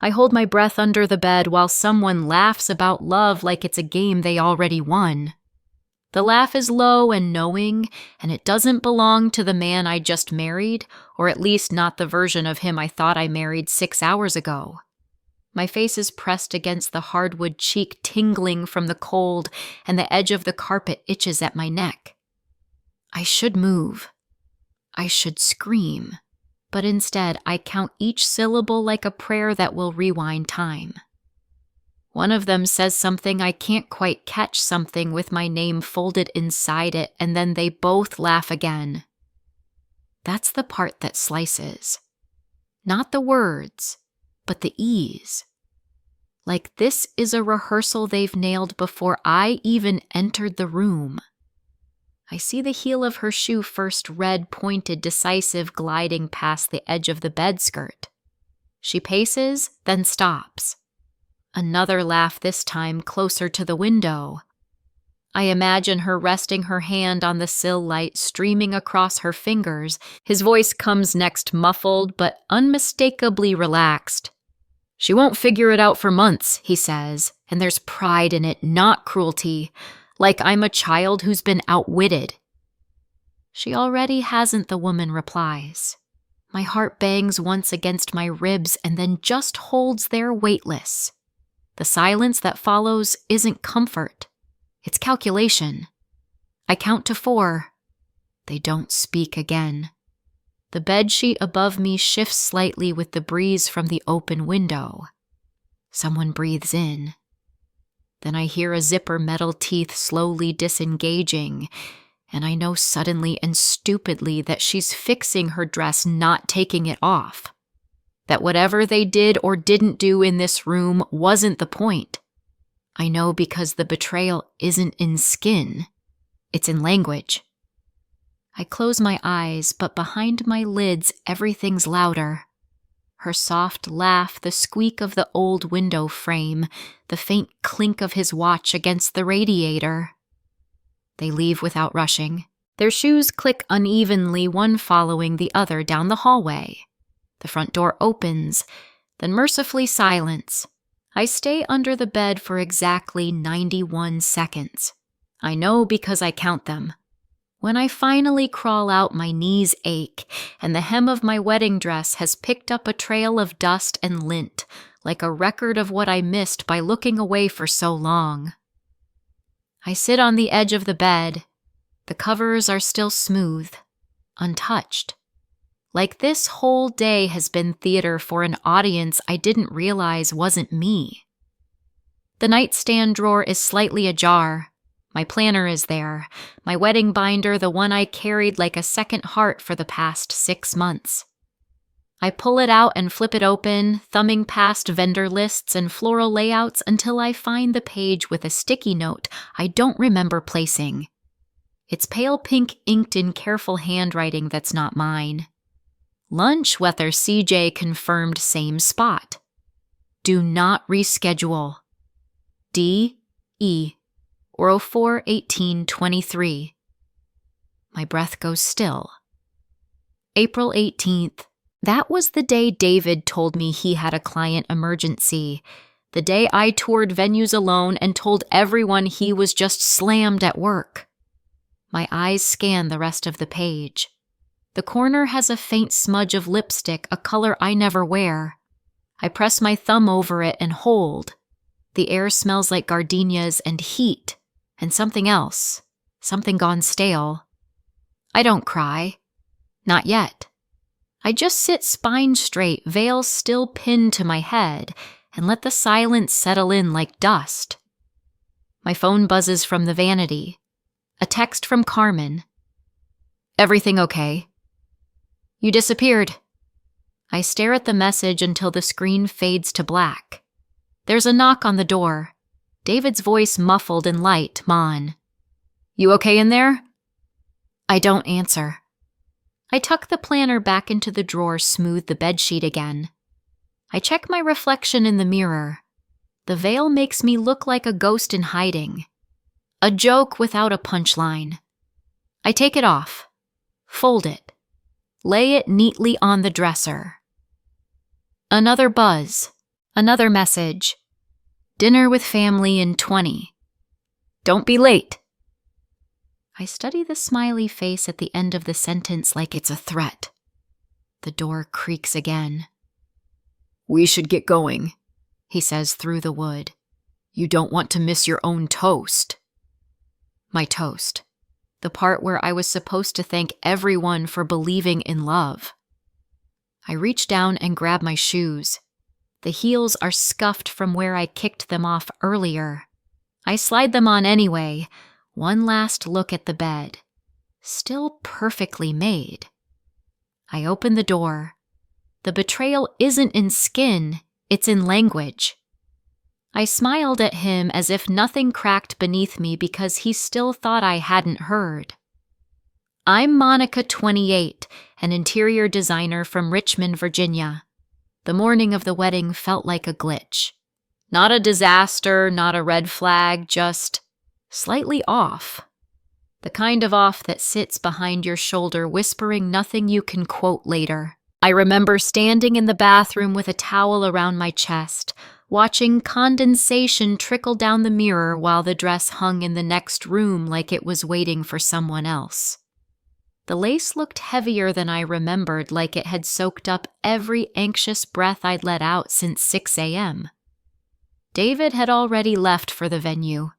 I hold my breath under the bed while someone laughs about love like it's a game they already won. The laugh is low and knowing, and it doesn't belong to the man I just married, or at least not the version of him I thought I married 6 hours ago. My face is pressed against the hardwood cheek, tingling from the cold, and the edge of the carpet itches at my neck. I should move. I should scream. But instead, I count each syllable like a prayer that will rewind time. One of them says something I can't quite catch, something with my name folded inside it, and then they both laugh again. That's the part that slices. Not the words, but the ease. Like this is a rehearsal they've nailed before I even entered the room. I see the heel of her shoe, first red, pointed, decisive, gliding past the edge of the bed skirt. She paces, then stops. Another laugh, this time closer to the window. I imagine her resting her hand on the sill light streaming across her fingers. His voice comes next, muffled but unmistakably relaxed. She won't figure it out for months, he says, and there's pride in it, not cruelty, like I'm a child who's been outwitted. She already hasn't, the woman replies. My heart bangs once against my ribs and then just holds there weightless. The silence that follows isn't comfort. It's calculation. I count to 4. They don't speak again. The bedsheet above me shifts slightly with the breeze from the open window. Someone breathes in. Then I hear a zipper, metal teeth slowly disengaging, and I know suddenly and stupidly that she's fixing her dress, not taking it off. That whatever they did or didn't do in this room wasn't the point. I know because the betrayal isn't in skin. It's in language. I close my eyes, but behind my lids, everything's louder. Her soft laugh, the squeak of the old window frame, the faint clink of his watch against the radiator. They leave without rushing. Their shoes click unevenly, one following the other down the hallway. The front door opens, then mercifully silence. I stay under the bed for exactly 91 seconds. I know because I count them. When I finally crawl out, my knees ache, and the hem of my wedding dress has picked up a trail of dust and lint, like a record of what I missed by looking away for so long. I sit on the edge of the bed. The covers are still smooth, untouched. Like this whole day has been theater for an audience I didn't realize wasn't me. The nightstand drawer is slightly ajar. My planner is there, my wedding binder, the one I carried like a second heart for the past 6 months. I pull it out and flip it open, thumbing past vendor lists and floral layouts until I find the page with a sticky note I don't remember placing. It's pale pink, inked in careful handwriting that's not mine. Lunch, whether CJ confirmed, same spot. Do not reschedule. D.E. or 04/18/23. My breath goes still. April 18th. That was the day David told me he had a client emergency. The day I toured venues alone and told everyone he was just slammed at work. My eyes scan the rest of the page. The corner has a faint smudge of lipstick, a color I never wear. I press my thumb over it and hold. The air smells like gardenias and heat, and something else, something gone stale. I don't cry. Not yet. I just sit spine straight, veil still pinned to my head, and let the silence settle in like dust. My phone buzzes from the vanity. A text from Carmen. Everything okay? You disappeared. I stare at the message until the screen fades to black. There's a knock on the door. David's voice muffled and light, Mon. You okay in there? I don't answer. I tuck the planner back into the drawer, smooth the bedsheet again. I check my reflection in the mirror. The veil makes me look like a ghost in hiding. A joke without a punchline. I take it off. Fold it. Lay it neatly on the dresser. Another buzz. Another message. Dinner with family in 20. Don't be late. I study the smiley face at the end of the sentence like it's a threat. The door creaks again. We should get going, he says through the wood. You don't want to miss your own toast. My toast. The part where I was supposed to thank everyone for believing in love. I reach down and grab my shoes. The heels are scuffed from where I kicked them off earlier. I slide them on anyway. One last look at the bed. Still perfectly made. I open the door. The betrayal isn't in skin, it's in language. I smiled at him as if nothing cracked beneath me because he still thought I hadn't heard. I'm Monica, 28, an interior designer from Richmond, Virginia. The morning of the wedding felt like a glitch. Not a disaster, not a red flag, just slightly off. The kind of off that sits behind your shoulder whispering nothing you can quote later. I remember standing in the bathroom with a towel around my chest, watching condensation trickle down the mirror while the dress hung in the next room like it was waiting for someone else. The lace looked heavier than I remembered, like it had soaked up every anxious breath I'd let out since 6 a.m. David had already left for the venue.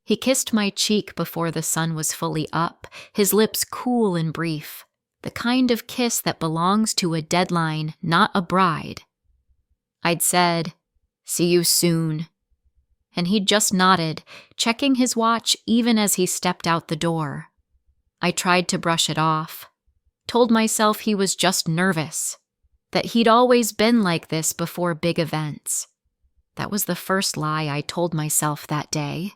He kissed my cheek before the sun was fully up, his lips cool and brief, the kind of kiss that belongs to a deadline, not a bride. I'd said, "See you soon," and he'd just nodded, checking his watch even as he stepped out the door. I tried to brush it off, told myself he was just nervous, that he'd always been like this before big events. That was the first lie I told myself that day.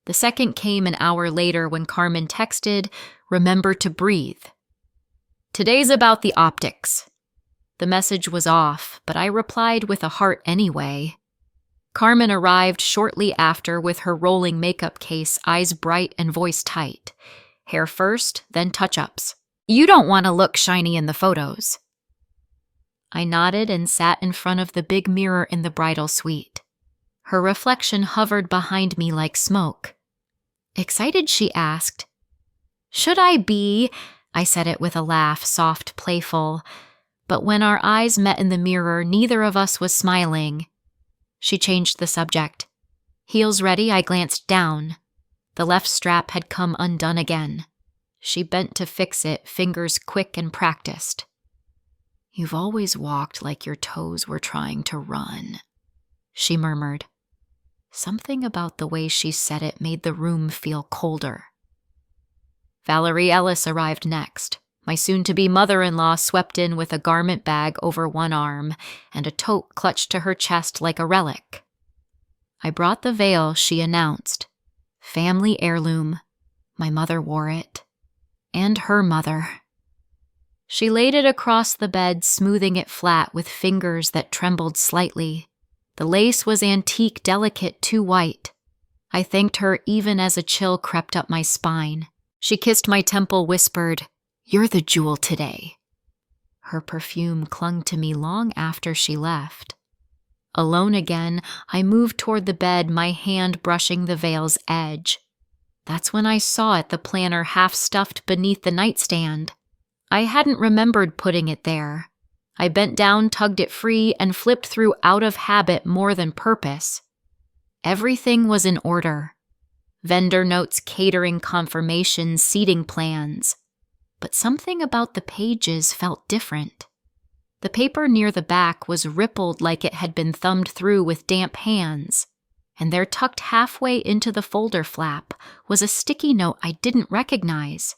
The second came an hour later when Carmen texted, "Remember to breathe." Today's about the optics. The message was off, but I replied with a heart anyway. Carmen arrived shortly after with her rolling makeup case, eyes bright and voice tight. Hair first, then touch-ups. You don't want to look shiny in the photos. I nodded and sat in front of the big mirror in the bridal suite. Her reflection hovered behind me like smoke. Excited, she asked. Should I be? I said it with a laugh, soft, playful. But when our eyes met in the mirror, neither of us was smiling. She changed the subject. Heels ready, I glanced down. The left strap had come undone again. She bent to fix it, fingers quick and practiced. You've always walked like your toes were trying to run, she murmured. Something about the way she said it made the room feel colder. Valerie Ellis arrived next. My soon-to-be mother-in-law swept in with a garment bag over one arm and a tote clutched to her chest like a relic. I brought the veil, she announced. Family heirloom. My mother wore it. And her mother. She laid it across the bed, smoothing it flat with fingers that trembled slightly. The lace was antique, delicate, too white. I thanked her even as a chill crept up my spine. She kissed my temple, whispered, "You're the jewel today." Her perfume clung to me long after she left. Alone again, I moved toward the bed, my hand brushing the veil's edge. That's when I saw it, the planner half stuffed beneath the nightstand. I hadn't remembered putting it there. I bent down, tugged it free, and flipped through out of habit more than purpose. Everything was in order. Vendor notes, catering confirmations, seating plans. But something about the pages felt different. The paper near the back was rippled like it had been thumbed through with damp hands, and there tucked halfway into the folder flap was a sticky note I didn't recognize.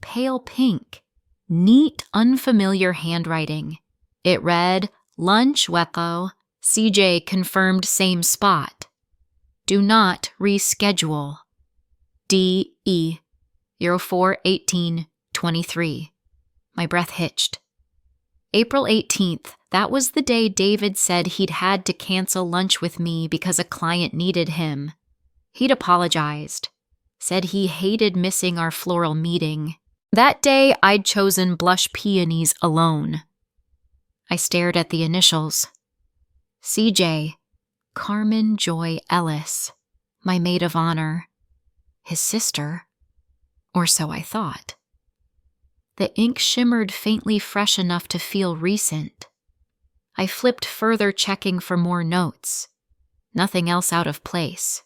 Pale pink. Neat, unfamiliar handwriting. It read, "Lunch, Wecco. CJ confirmed same spot. Do not reschedule. D.E. 04/18/23. My breath hitched. April 18th, that was the day David said he'd had to cancel lunch with me because a client needed him. He'd apologized. Said he hated missing our floral meeting. That day, I'd chosen blush peonies alone. I stared at the initials. CJ, Carmen Joy Ellis, my maid of honor, his sister, or so I thought. The ink shimmered faintly fresh enough to feel recent. I flipped further, checking for more notes. Nothing else out of place.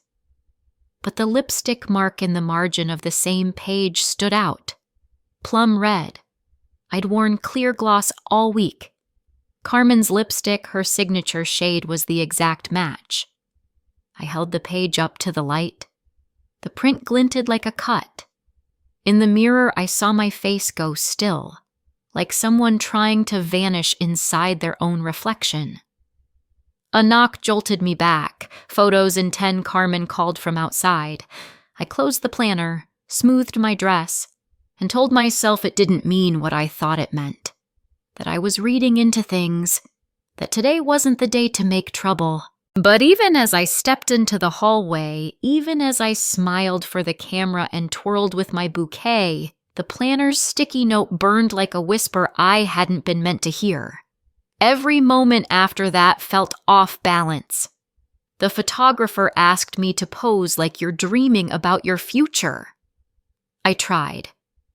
But the lipstick mark in the margin of the same page stood out. Plum red. I'd worn clear gloss all week. Carmen's lipstick, her signature shade, was the exact match. I held the page up to the light. The print glinted like a cut. In the mirror, I saw my face go still, like someone trying to vanish inside their own reflection. A knock jolted me back. Photos in 10, Carmen called from outside. I closed the planner, smoothed my dress, and told myself it didn't mean what I thought it meant. That I was reading into things, that today wasn't the day to make trouble. But even as I stepped into the hallway, even as I smiled for the camera and twirled with my bouquet, the planner's sticky note burned like a whisper I hadn't been meant to hear. Every moment after that felt off balance. The photographer asked me to pose like you're dreaming about your future. I tried,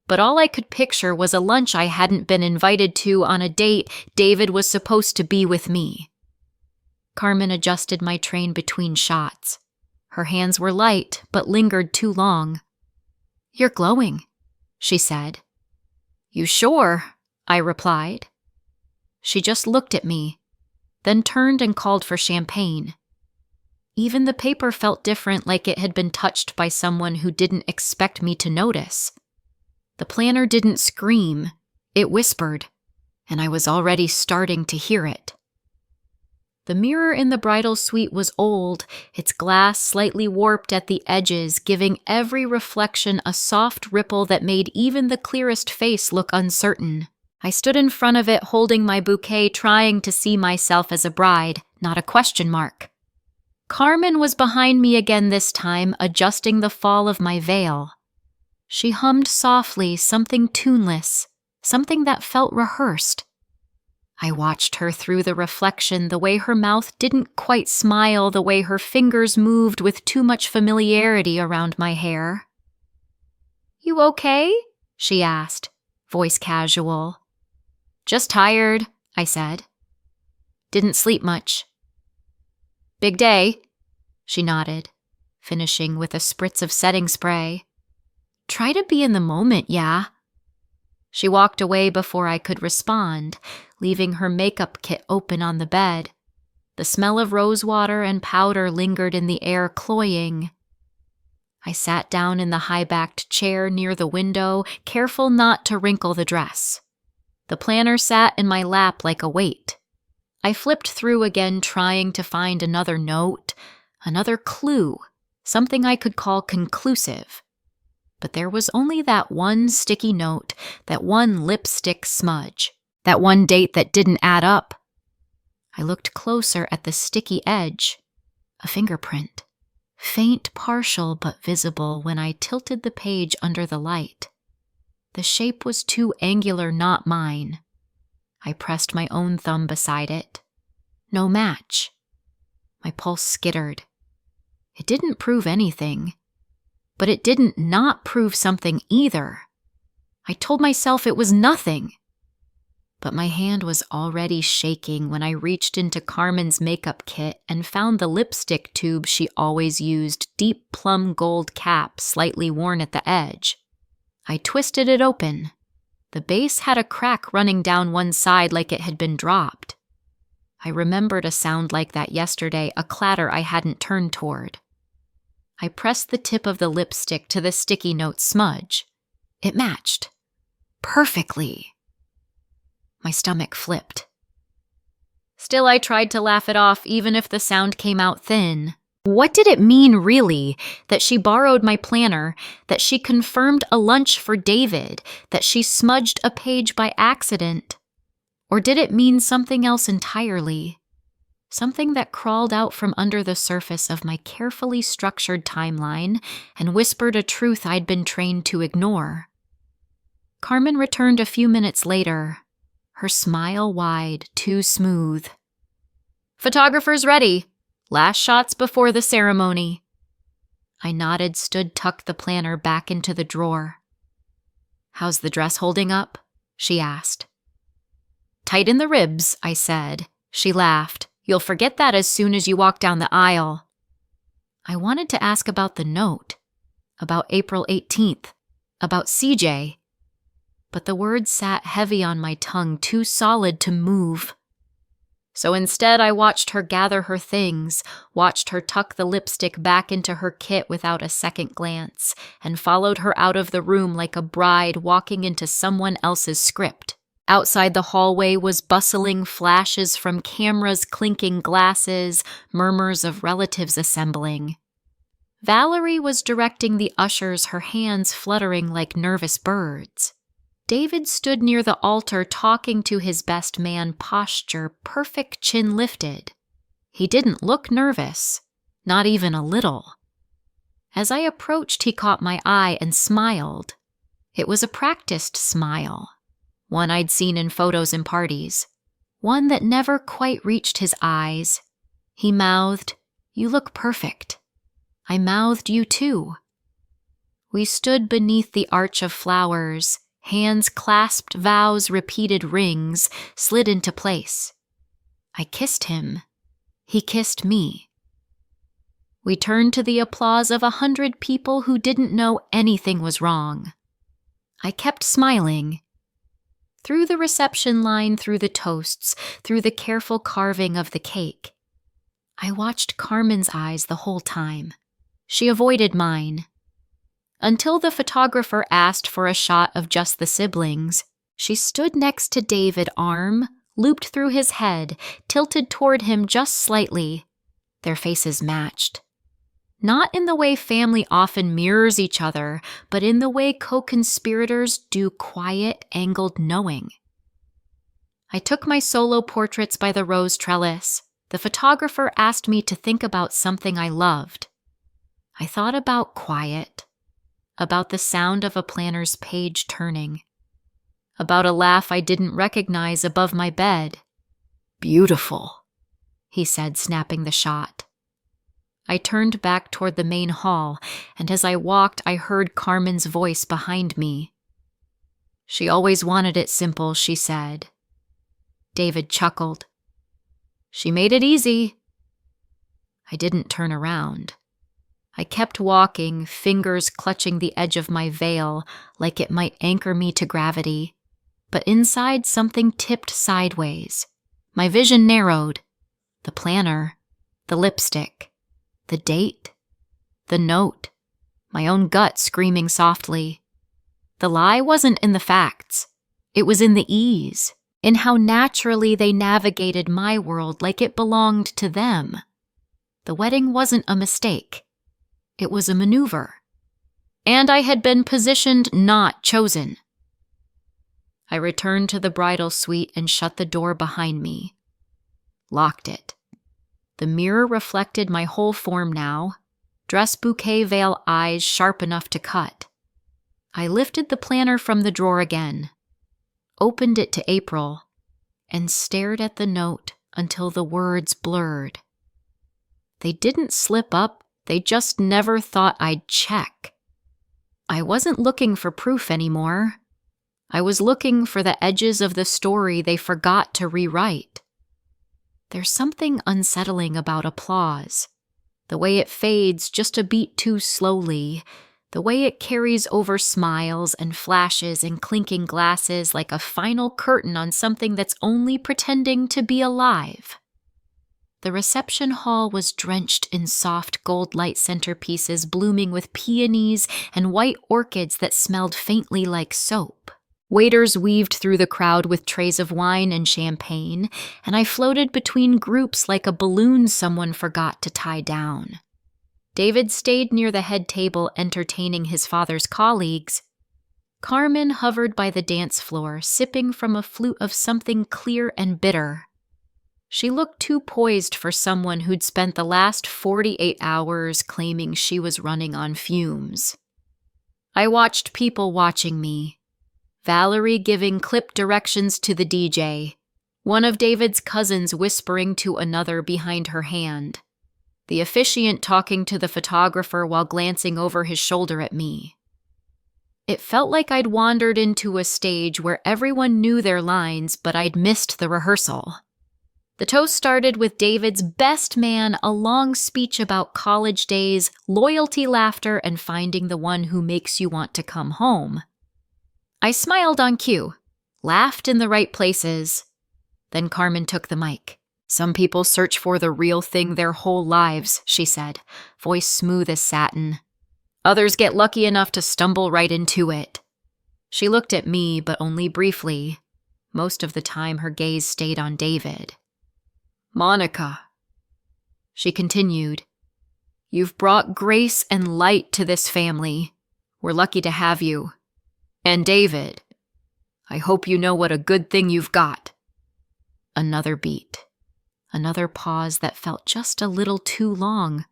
but all I could picture was a lunch I hadn't been invited to on a date David was supposed to be with me. Carmen adjusted my train between shots. Her hands were light, but lingered too long. "You're glowing," she said. "You sure?" I replied. She just looked at me, then turned and called for champagne. Even the paper felt different, like it had been touched by someone who didn't expect me to notice. The planner didn't scream, it whispered, and I was already starting to hear it. The mirror in the bridal suite was old, its glass slightly warped at the edges, giving every reflection a soft ripple that made even the clearest face look uncertain. I stood in front of it, holding my bouquet, trying to see myself as a bride, not a question mark. Carmen was behind me again this time, adjusting the fall of my veil. She hummed softly, something tuneless, something that felt rehearsed. I watched her through the reflection, the way her mouth didn't quite smile, the way her fingers moved with too much familiarity around my hair. "You okay?" she asked, voice casual. "Just tired," I said. "Didn't sleep much." "Big day?" She nodded, finishing with a spritz of setting spray. "Try to be in the moment, yeah." She walked away before I could respond, leaving her makeup kit open on the bed. The smell of rosewater and powder lingered in the air, cloying. I sat down in the high-backed chair near the window, careful not to wrinkle the dress. The planner sat in my lap like a weight. I flipped through again, trying to find another note, another clue, something I could call conclusive. But there was only that one sticky note, that one lipstick smudge, that one date that didn't add up. I looked closer at the sticky edge. A fingerprint. Faint, partial, but visible when I tilted the page under the light. The shape was too angular, not mine. I pressed my own thumb beside it. No match. My pulse skittered. It didn't prove anything, but it didn't not prove something either. I told myself it was nothing. But my hand was already shaking when I reached into Carmen's makeup kit and found the lipstick tube she always used, deep plum gold cap slightly worn at the edge. I twisted it open. The base had a crack running down one side like it had been dropped. I remembered a sound like that yesterday, a clatter I hadn't turned toward. I pressed the tip of the lipstick to the sticky note smudge. It matched. Perfectly. My stomach flipped. Still, I tried to laugh it off, even if the sound came out thin. What did it mean, really? That she borrowed my planner, that she confirmed a lunch for David, that she smudged a page by accident? Or did it mean something else entirely? Something that crawled out from under the surface of my carefully structured timeline and whispered a truth I'd been trained to ignore. Carmen returned a few minutes later, her smile wide, too smooth. "Photographer's ready. Last shots before the ceremony." I nodded, tucked the planner back into the drawer. "How's the dress holding up?" she asked. "Tight in the ribs," I said. She laughed. "You'll forget that as soon as you walk down the aisle." I wanted to ask about the note, about April 18th, about CJ, but the words sat heavy on my tongue, too solid to move. So instead, I watched her gather her things, watched her tuck the lipstick back into her kit without a second glance, and followed her out of the room like a bride walking into someone else's script. Outside the hallway was bustling, flashes from cameras, clinking glasses, murmurs of relatives assembling. Valerie was directing the ushers, her hands fluttering like nervous birds. David stood near the altar talking to his best man, posture perfect, chin lifted. He didn't look nervous, not even a little. As I approached, he caught my eye and smiled. It was a practiced smile, one I'd seen in photos and parties, one that never quite reached his eyes. He mouthed, "You look perfect." I mouthed, "You too." We stood beneath the arch of flowers, hands clasped, vows, repeated rings, slid into place. I kissed him. He kissed me. We turned to the applause of 100 people who didn't know anything was wrong. I kept smiling. Through the reception line, through the toasts, through the careful carving of the cake. I watched Carmen's eyes the whole time. She avoided mine. Until the photographer asked for a shot of just the siblings, she stood next to David, arm looped through his head, tilted toward him just slightly. Their faces matched. Not in the way family often mirrors each other, but in the way co-conspirators do quiet, angled knowing. I took my solo portraits by the rose trellis. The photographer asked me to think about something I loved. I thought about quiet, about the sound of a planner's page turning, about a laugh I didn't recognize above my bed. "Beautiful," he said, snapping the shot. I turned back toward the main hall, and as I walked, I heard Carmen's voice behind me. "She always wanted it simple," she said. David chuckled. "She made it easy." I didn't turn around. I kept walking, fingers clutching the edge of my veil like it might anchor me to gravity. But inside, something tipped sideways. My vision narrowed. The planner, the lipstick, the date, the note, my own gut screaming softly. The lie wasn't in the facts. It was in the ease, in how naturally they navigated my world like it belonged to them. The wedding wasn't a mistake. It was a maneuver. And I had been positioned, not chosen. I returned to the bridal suite and shut the door behind me. Locked it. The mirror reflected my whole form now, dress bouquet veil eyes sharp enough to cut. I lifted the planner from the drawer again, opened it to April, and stared at the note until the words blurred. They didn't slip up. They just never thought I'd check. I wasn't looking for proof anymore. I was looking for the edges of the story they forgot to rewrite. There's something unsettling about applause. The way it fades just a beat too slowly. The way it carries over smiles and flashes and clinking glasses like a final curtain on something that's only pretending to be alive. The reception hall was drenched in soft gold light centerpieces blooming with peonies and white orchids that smelled faintly like soap. Waiters weaved through the crowd with trays of wine and champagne, and I floated between groups like a balloon someone forgot to tie down. David stayed near the head table entertaining his father's colleagues. Carmen hovered by the dance floor, sipping from a flute of something clear and bitter. She looked too poised for someone who'd spent the last 48 hours claiming she was running on fumes. I watched people watching me. Valerie giving clip directions to the DJ. one of David's cousins whispering to another behind her hand, the officiant talking to the photographer while glancing over his shoulder at me. It felt like I'd wandered into a stage where everyone knew their lines, but I'd missed the rehearsal. The toast started with David's best man, a long speech about college days, loyalty, laughter, and finding the one who makes you want to come home. I smiled on cue, laughed in the right places. Then Carmen took the mic. "Some people search for the real thing their whole lives," she said, voice smooth as satin. "Others get lucky enough to stumble right into it." She looked at me, but only briefly. Most of the time, her gaze stayed on David. "Monica," she continued, "you've brought grace and light to this family. We're lucky to have you. And David, I hope you know what a good thing you've got." Another beat. Another pause that felt just a little too long.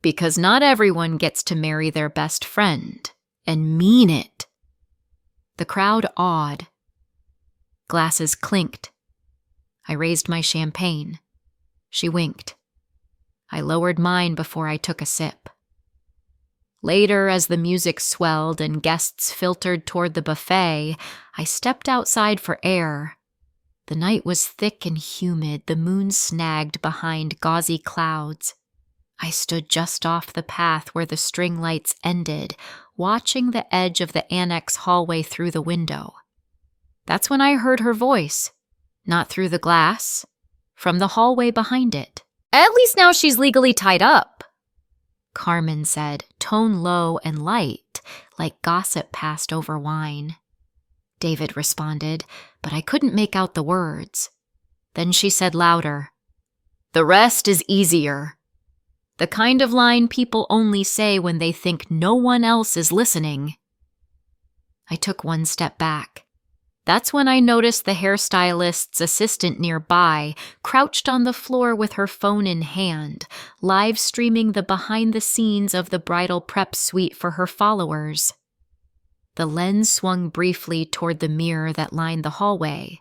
Because not everyone gets to marry their best friend, and mean it. The crowd awed. Glasses clinked. I raised my champagne. She winked. I lowered mine before I took a sip. Later, as the music swelled and guests filtered toward the buffet, I stepped outside for air. The night was thick and humid, the moon snagged behind gauzy clouds. I stood just off the path where the string lights ended, watching the edge of the annex hallway through the window. That's when I heard her voice. Not through the glass, from the hallway behind it. "At least now she's legally tied up," Carmen said, tone low and light, like gossip passed over wine. David responded, but I couldn't make out the words. Then she said louder, "The rest is easier." The kind of line people only say when they think no one else is listening. I took one step back. That's when I noticed the hairstylist's assistant nearby, crouched on the floor with her phone in hand, live streaming the behind-the-scenes of the bridal prep suite for her followers. The lens swung briefly toward the mirror that lined the hallway.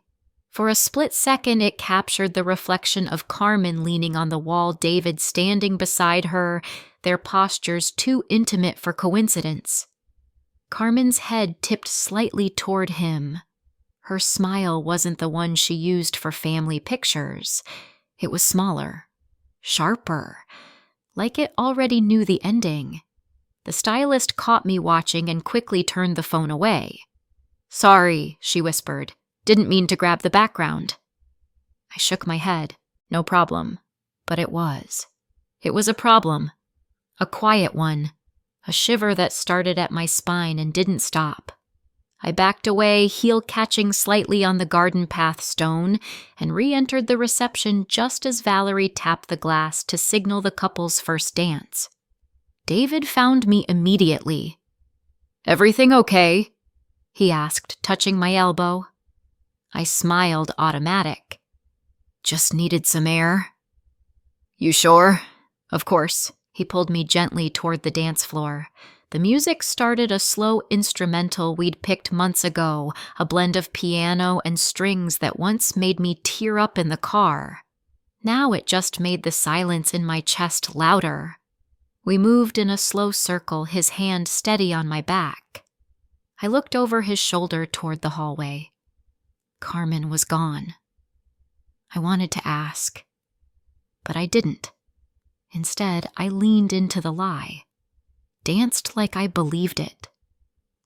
For a split second, it captured the reflection of Carmen leaning on the wall, David standing beside her, their postures too intimate for coincidence. Carmen's head tipped slightly toward him. Her smile wasn't the one she used for family pictures. It was smaller, sharper, like it already knew the ending. The stylist caught me watching and quickly turned the phone away. "Sorry," she whispered. "Didn't mean to grab the background." I shook my head. No problem. But it was. It was a problem. A quiet one. A shiver that started at my spine and didn't stop. I backed away, heel catching slightly on the garden path stone, and re-entered the reception just as Valerie tapped the glass to signal the couple's first dance. David found me immediately. "Everything okay?" he asked, touching my elbow. I smiled, automatic. "Just needed some air." "You sure?" "Of course." He pulled me gently toward the dance floor. The music started a slow instrumental we'd picked months ago, a blend of piano and strings that once made me tear up in the car. Now it just made the silence in my chest louder. We moved in a slow circle, his hand steady on my back. I looked over his shoulder toward the hallway. Carmen was gone. I wanted to ask, but I didn't. Instead, I leaned into the lie. Danced like I believed it.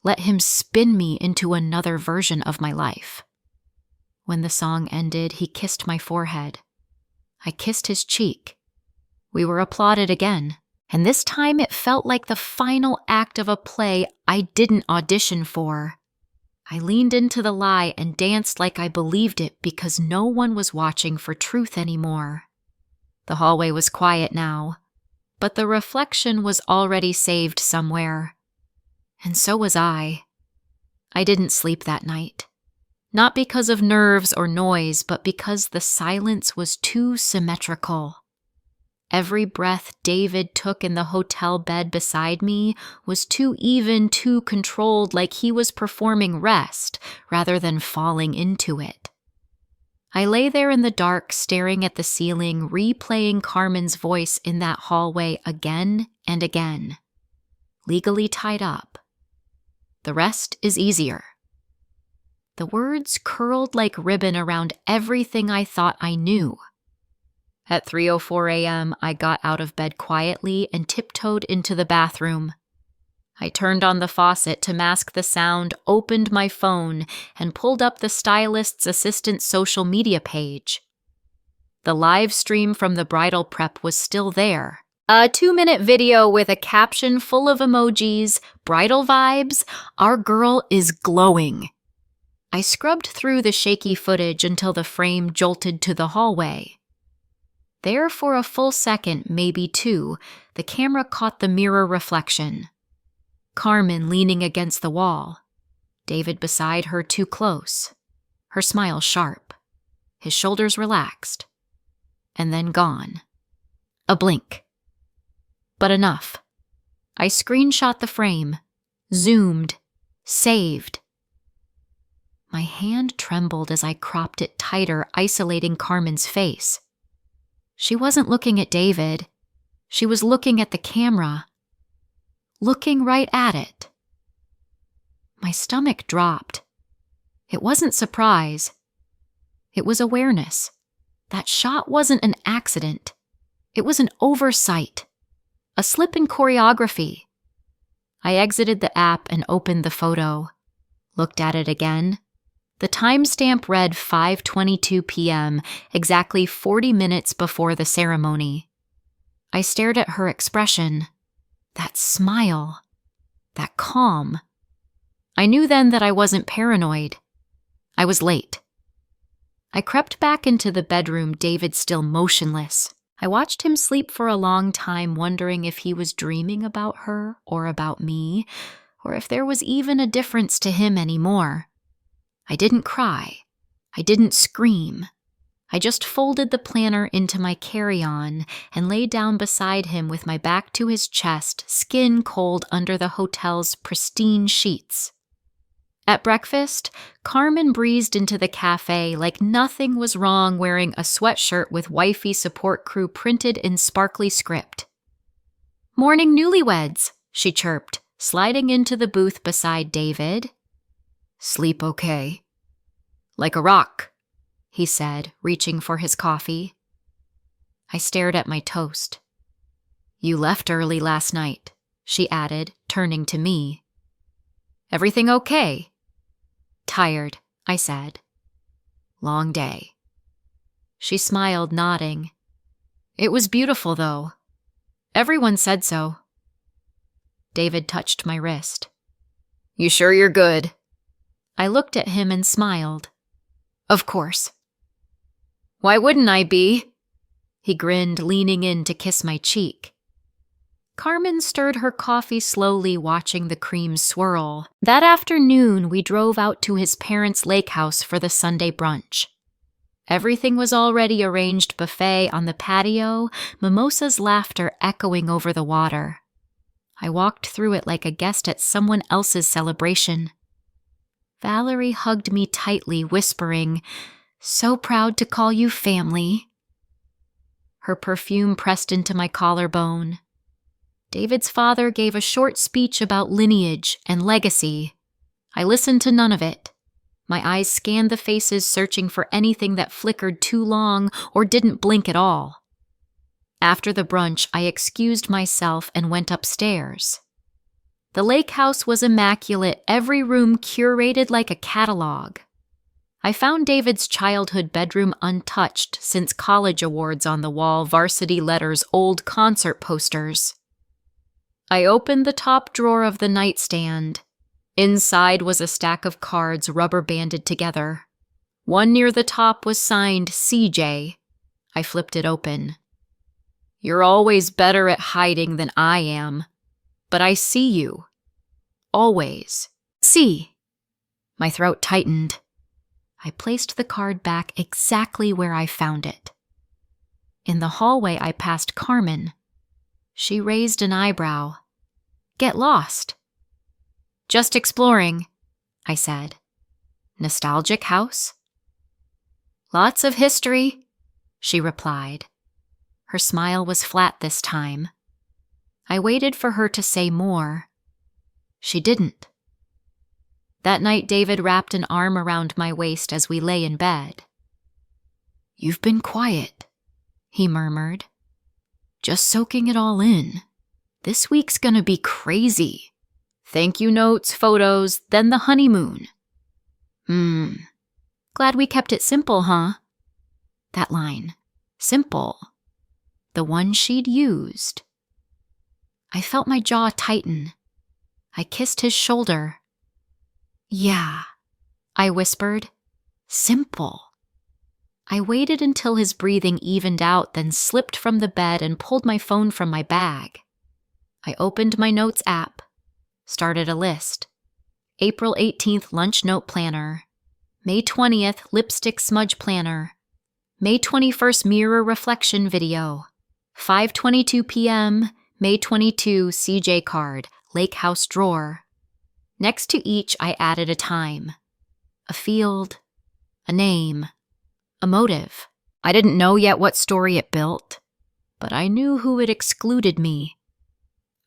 Let him spin me into another version of my life. When the song ended, he kissed my forehead. I kissed his cheek. We were applauded again, and this time it felt like the final act of a play I didn't audition for. I leaned into the lie and danced like I believed it because no one was watching for truth anymore. The hallway was quiet now, but the reflection was already saved somewhere. And so was I. I didn't sleep that night. Not because of nerves or noise, but because the silence was too symmetrical. Every breath David took in the hotel bed beside me was too even, too controlled, like he was performing rest rather than falling into it. I lay there in the dark, staring at the ceiling, replaying Carmen's voice in that hallway again and again. Legally tied up. The rest is easier. The words curled like ribbon around everything I thought I knew. At 3:04 a.m., I got out of bed quietly and tiptoed into the bathroom. I turned on the faucet to mask the sound, opened my phone, and pulled up the stylist's assistant's social media page. The live stream from the bridal prep was still there. A 2-minute video with a caption full of emojis, bridal vibes, our girl is glowing. I scrubbed through the shaky footage until the frame jolted to the hallway. There for a full second, maybe two, the camera caught the mirror reflection. Carmen leaning against the wall. David beside her too close. Her smile sharp. His shoulders relaxed. And then gone. A blink. But enough. I screenshot the frame. Zoomed. Saved. My hand trembled as I cropped it tighter, isolating Carmen's face. She wasn't looking at David. She was looking at the camera. Looking right at it. My stomach dropped. It wasn't surprise. It was awareness. That shot wasn't an accident. It was an oversight. A slip in choreography. I exited the app and opened the photo. Looked at it again. The timestamp read 5:22 p.m., exactly 40 minutes before the ceremony. I stared at her expression. That smile. That calm. I knew then that I wasn't paranoid. I was late. I crept back into the bedroom, David still motionless. I watched him sleep for a long time, wondering if he was dreaming about her or about me, or if there was even a difference to him anymore. I didn't cry. I didn't scream. I just folded the planner into my carry-on and lay down beside him with my back to his chest, skin cold under the hotel's pristine sheets. At breakfast, Carmen breezed into the cafe like nothing was wrong wearing a sweatshirt with wifey support crew printed in sparkly script. "Morning newlyweds," she chirped, sliding into the booth beside David. "Sleep okay?" "Like a rock," he said, reaching for his coffee. I stared at my toast. "You left early last night," she added, turning to me. "Everything okay?" "Tired," I said. "Long day." She smiled, nodding. "It was beautiful, though. Everyone said so." David touched my wrist. "You sure you're good?" I looked at him and smiled. "Of course." "Why wouldn't I be?" He grinned, leaning in to kiss my cheek. Carmen stirred her coffee slowly, watching the cream swirl. That afternoon, we drove out to his parents' lake house for the Sunday brunch. Everything was already arranged: buffet on the patio, mimosas, laughter echoing over the water. I walked through it like a guest at someone else's celebration. Valerie hugged me tightly, whispering, "So proud to call you family." Her perfume pressed into my collarbone. David's father gave a short speech about lineage and legacy. I listened to none of it. My eyes scanned the faces, searching for anything that flickered too long or didn't blink at all. After the brunch, I excused myself and went upstairs. The lake house was immaculate, every room curated like a catalog. I found David's childhood bedroom untouched since college awards on the wall, varsity letters, old concert posters. I opened the top drawer of the nightstand. Inside was a stack of cards rubber-banded together. One near the top was signed CJ. I flipped it open. "You're always better at hiding than I am. But I see you. Always. See." My throat tightened. I placed the card back exactly where I found it. In the hallway, I passed Carmen. She raised an eyebrow. "Get lost." "Just exploring," I said. "Nostalgic house?" Lots of history, she replied. Her smile was flat this time. I waited for her to say more. She didn't. That night, David wrapped an arm around my waist as we lay in bed. "You've been quiet," he murmured. "Just soaking it all in. This week's gonna be crazy. Thank you notes, photos, then the honeymoon." Glad we kept it simple, huh? That line. Simple. The one she'd used. I felt my jaw tighten. I kissed his shoulder. "Yeah," I whispered. "Simple." I waited until his breathing evened out, then slipped from the bed and pulled my phone from my bag. I opened my notes app, started a list. April 18th lunch note planner. May 20th lipstick smudge planner. May 21st mirror reflection video. 5:22 p.m. May 22 CJ card, lake house drawer. Next to each, I added a time, a field, a name, a motive. I didn't know yet what story it built, but I knew who had excluded me.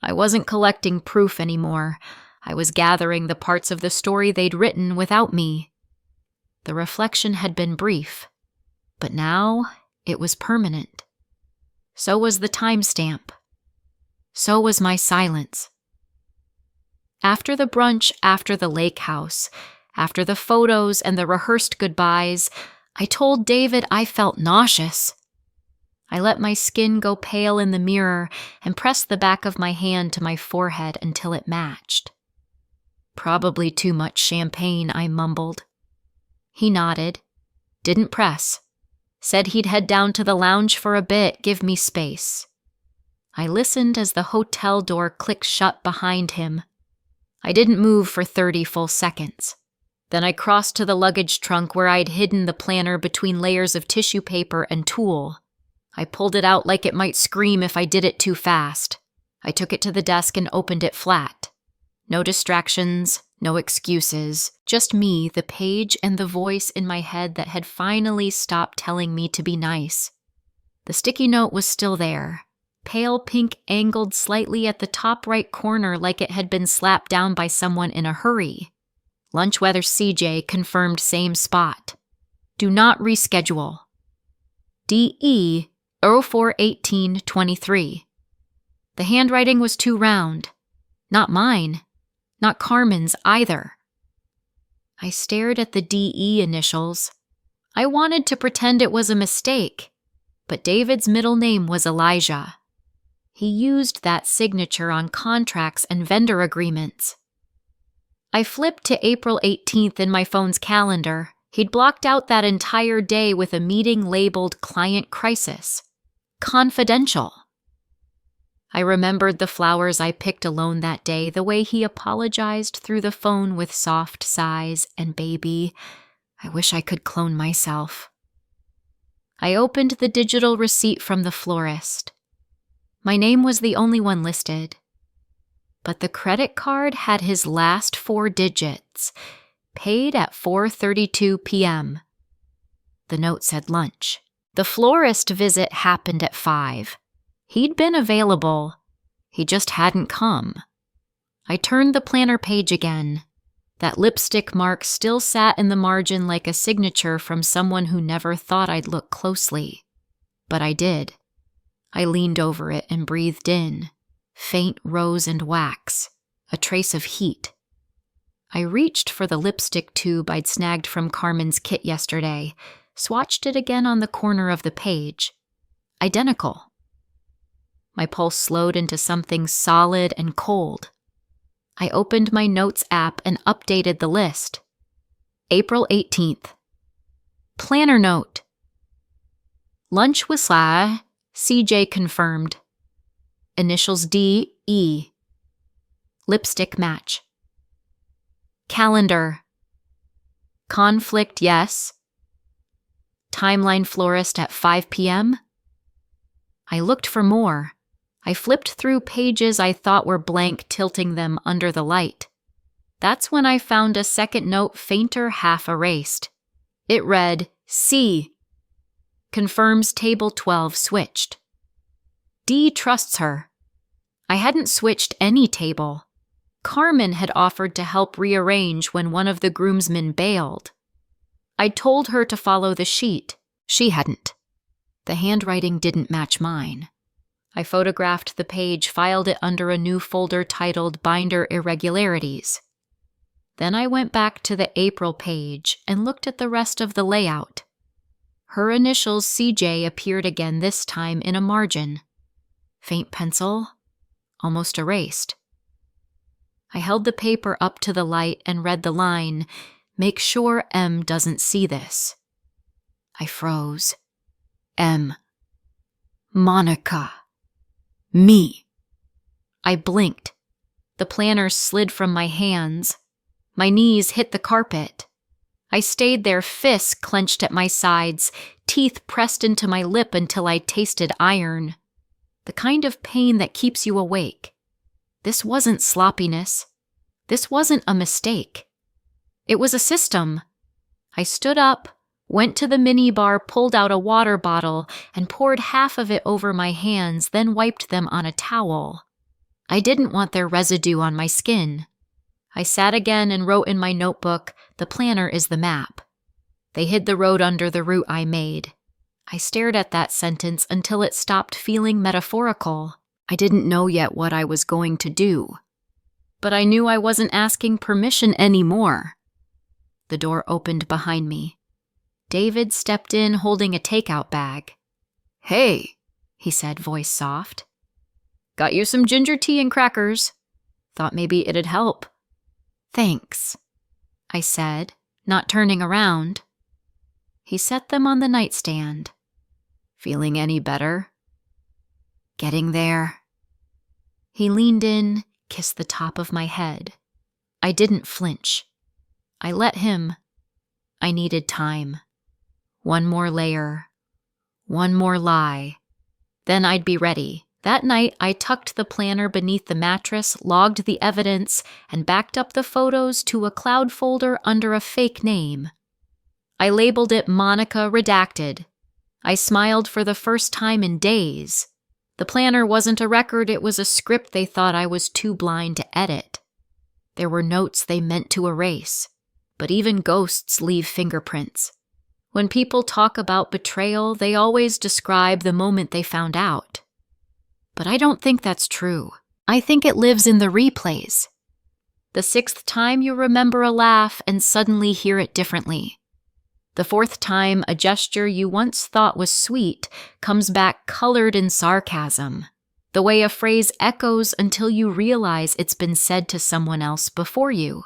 I wasn't collecting proof anymore. I was gathering the parts of the story they'd written without me. The reflection had been brief, but now it was permanent. So was the timestamp. So was my silence. After the brunch, after the lake house, after the photos and the rehearsed goodbyes, I told David I felt nauseous. I let my skin go pale in the mirror and pressed the back of my hand to my forehead until it matched. "Probably too much champagne," I mumbled. He nodded, didn't press, said he'd head down to the lounge for a bit, give me space. I listened as the hotel door clicked shut behind him. I didn't move for 30 full seconds. Then I crossed to the luggage trunk where I'd hidden the planner between layers of tissue paper and tulle. I pulled it out like it might scream if I did it too fast. I took it to the desk and opened it flat. No distractions, no excuses, just me, the page, and the voice in my head that had finally stopped telling me to be nice. The sticky note was still there. Pale pink angled slightly at the top right corner like it had been slapped down by someone in a hurry. Lunch weather CJ confirmed same spot. Do not reschedule. DE 041823. The handwriting was too round. Not mine. Not Carmen's either. I stared at the DE initials. I wanted to pretend it was a mistake, but David's middle name was Elijah. He used that signature on contracts and vendor agreements. I flipped to April 18th in my phone's calendar. He'd blocked out that entire day with a meeting labeled Client Crisis. Confidential. I remembered the flowers I picked alone that day, the way he apologized through the phone with soft sighs, and baby, I wish I could clone myself. I opened the digital receipt from the florist. My name was the only one listed, but the credit card had his last 4 digits, paid at 4:32 p.m. The note said lunch. The florist visit happened at 5. He'd been available. He just hadn't come. I turned the planner page again. That lipstick mark still sat in the margin like a signature from someone who never thought I'd look closely. But I did. I leaned over it and breathed in. Faint rose and wax. A trace of heat. I reached for the lipstick tube I'd snagged from Carmen's kit yesterday, swatched it again on the corner of the page. Identical. My pulse slowed into something solid and cold. I opened my notes app and updated the list. April 18th. Planner note. Lunch with Sla, CJ confirmed. Initials D, E. Lipstick match. Calendar. Conflict, yes. Timeline florist at 5 p.m. I looked for more. I flipped through pages I thought were blank, tilting them under the light. That's when I found a second note fainter, half erased. It read, C, Confirms table 12 switched. D trusts her. I hadn't switched any table. Carmen had offered to help rearrange when one of the groomsmen bailed. I told her to follow the sheet. She hadn't. The handwriting didn't match mine. I photographed the page, filed it under a new folder titled Binder Irregularities. Then I went back to the April page and looked at the rest of the layout. Her initials CJ appeared again, this time in a margin. Faint pencil, almost erased. I held the paper up to the light and read the line, "Make sure M doesn't see this." I froze. M. Monica. Me. I blinked. The planner slid from my hands. My knees hit the carpet. I stayed there, fists clenched at my sides, teeth pressed into my lip until I tasted iron. The kind of pain that keeps you awake. This wasn't sloppiness. This wasn't a mistake. It was a system. I stood up, went to the minibar, pulled out a water bottle, and poured half of it over my hands, then wiped them on a towel. I didn't want their residue on my skin. I sat again and wrote in my notebook, "The planner is the map." They hid the road under the route I made. I stared at that sentence until it stopped feeling metaphorical. I didn't know yet what I was going to do. But I knew I wasn't asking permission anymore. The door opened behind me. David stepped in holding a takeout bag. "Hey," he said, voice soft. "Got you some ginger tea and crackers. Thought maybe it'd help." "Thanks," I said, not turning around. He set them on the nightstand. "Feeling any better?" "Getting there." He leaned in, kissed the top of my head. I didn't flinch. I let him. I needed time. One more layer. One more lie. Then I'd be ready. That night, I tucked the planner beneath the mattress, logged the evidence, and backed up the photos to a cloud folder under a fake name. I labeled it Monica Redacted. I smiled for the first time in days. The planner wasn't a record, it was a script they thought I was too blind to edit. There were notes they meant to erase. But even ghosts leave fingerprints. When people talk about betrayal, they always describe the moment they found out. But I don't think that's true. I think it lives in the replays. The 6th time you remember a laugh and suddenly hear it differently. The 4th time a gesture you once thought was sweet comes back colored in sarcasm. The way a phrase echoes until you realize it's been said to someone else before you.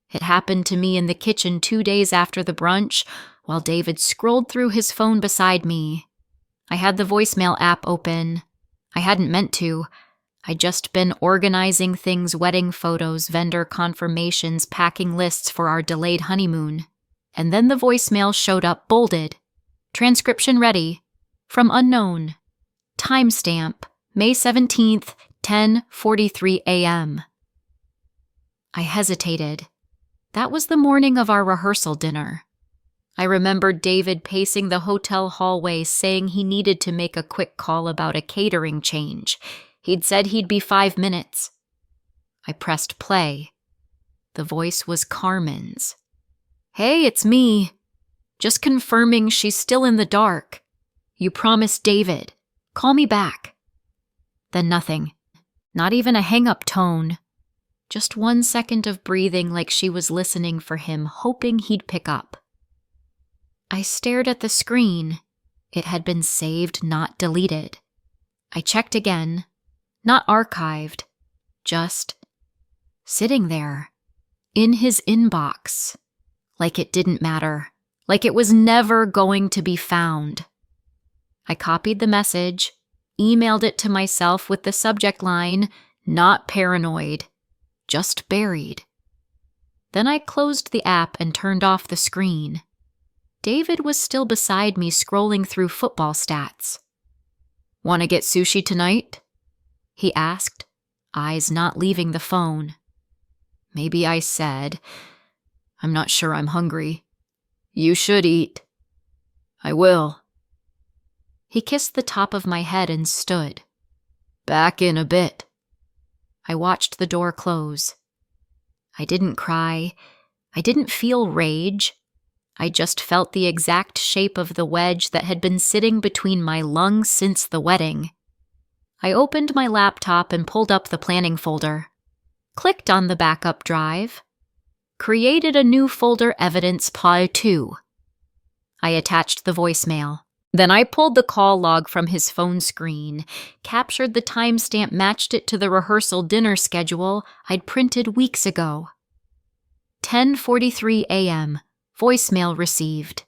It happened to me in the kitchen 2 days after the brunch, while David scrolled through his phone beside me. I had the voicemail app open. I hadn't meant to. I'd just been organizing things, wedding photos, vendor confirmations, packing lists for our delayed honeymoon. And then the voicemail showed up bolded. Transcription ready. From unknown. Timestamp, May 17th, 10:43 a.m. I hesitated. That was the morning of our rehearsal dinner. I remembered David pacing the hotel hallway saying he needed to make a quick call about a catering change. He'd said he'd be 5 minutes. I pressed play. The voice was Carmen's. "Hey, it's me. Just confirming she's still in the dark. You promised David. Call me back." Then nothing. Not even a hang-up tone. Just 1 second of breathing like she was listening for him, hoping he'd pick up. I stared at the screen. It had been saved, not deleted. I checked again. Not archived. Just sitting there. In his inbox. Like it didn't matter. Like it was never going to be found. I copied the message, emailed it to myself with the subject line, "Not paranoid. Just buried." Then I closed the app and turned off the screen. David was still beside me scrolling through football stats. "Want to get sushi tonight?" he asked, eyes not leaving the phone. Maybe I said, "I'm not sure I'm hungry." "You should eat." "I will." He kissed the top of my head and stood. "Back in a bit." I watched the door close. I didn't cry. I didn't feel rage. I just felt the exact shape of the wedge that had been sitting between my lungs since the wedding. I opened my laptop and pulled up the planning folder. Clicked on the backup drive. Created a new folder, Evidence Part 2. I attached the voicemail. Then I pulled the call log from his phone screen, captured the timestamp, matched it to the rehearsal dinner schedule I'd printed weeks ago. 10:43 a.m. Voicemail received.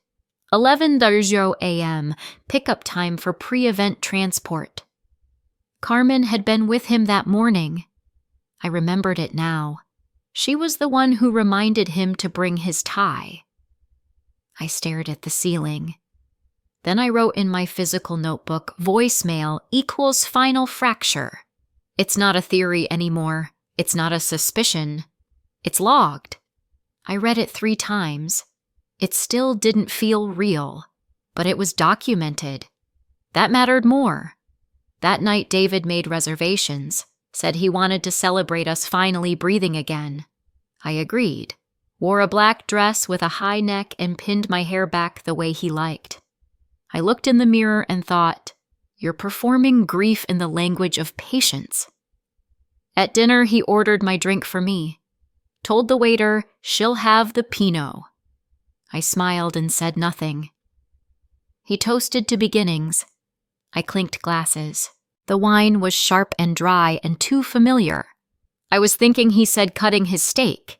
11:00 a.m. Pickup time for pre-event transport. Carmen had been with him that morning. I remembered it now. She was the one who reminded him to bring his tie. I stared at the ceiling. Then I wrote in my physical notebook, voicemail equals final fracture. It's not a theory anymore. It's not a suspicion. It's logged. I read it 3 times. It still didn't feel real, but it was documented. That mattered more. That night David made reservations, said he wanted to celebrate us finally breathing again. I agreed, wore a black dress with a high neck and pinned my hair back the way he liked. I looked in the mirror and thought, "You're performing grief in the language of patience." At dinner, he ordered my drink for me. Told the waiter, "She'll have the Pinot." I smiled and said nothing. He toasted to beginnings. I clinked glasses. The wine was sharp and dry and too familiar. I was thinking he said cutting his steak.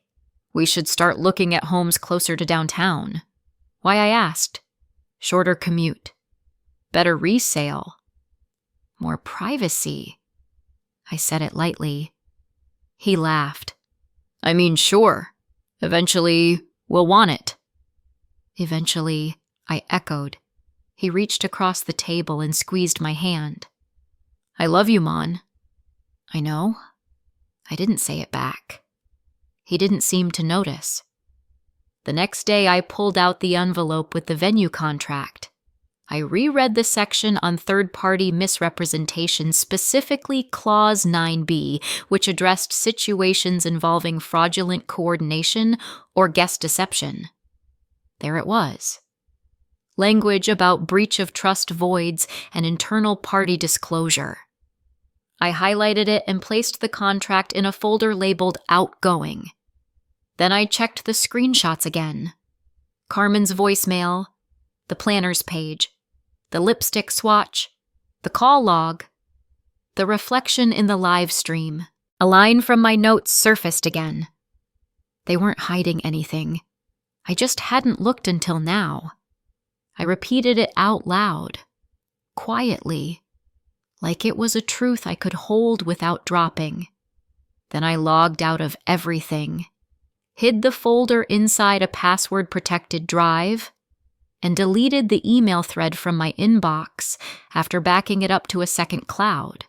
We should start looking at homes closer to downtown. Why, I asked. Shorter commute. Better resale. More privacy. I said it lightly. He laughed. "I mean, sure. Eventually, we'll want it." Eventually, I echoed. He reached across the table and squeezed my hand. "I love you, Mon." "I know." I didn't say it back. He didn't seem to notice. The next day, I pulled out the envelope with the venue contract. I reread the section on third-party misrepresentation, specifically Clause 9b, which addressed situations involving fraudulent coordination or guest deception. There it was. Language about breach of trust voids and internal party disclosure. I highlighted it and placed the contract in a folder labeled Outgoing. Then I checked the screenshots again. Carmen's voicemail, the planner's page, the lipstick swatch, the call log, the reflection in the live stream. A line from my notes surfaced again. They weren't hiding anything. I just hadn't looked until now. I repeated it out loud, quietly, like it was a truth I could hold without dropping. Then I logged out of everything, hid the folder inside a password-protected drive, and deleted the email thread from my inbox after backing it up to a second cloud.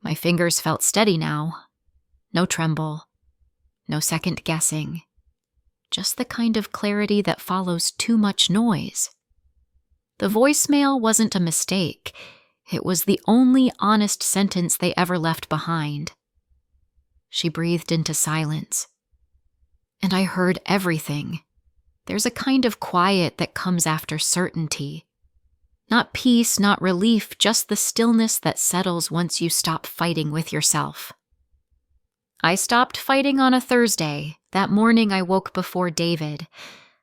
My fingers felt steady now. No tremble. No second guessing. Just the kind of clarity that follows too much noise. The voicemail wasn't a mistake. It was the only honest sentence they ever left behind. She breathed into silence. And I heard everything. There's a kind of quiet that comes after certainty. Not peace, not relief, just the stillness that settles once you stop fighting with yourself. I stopped fighting on a Thursday. That morning I woke before David.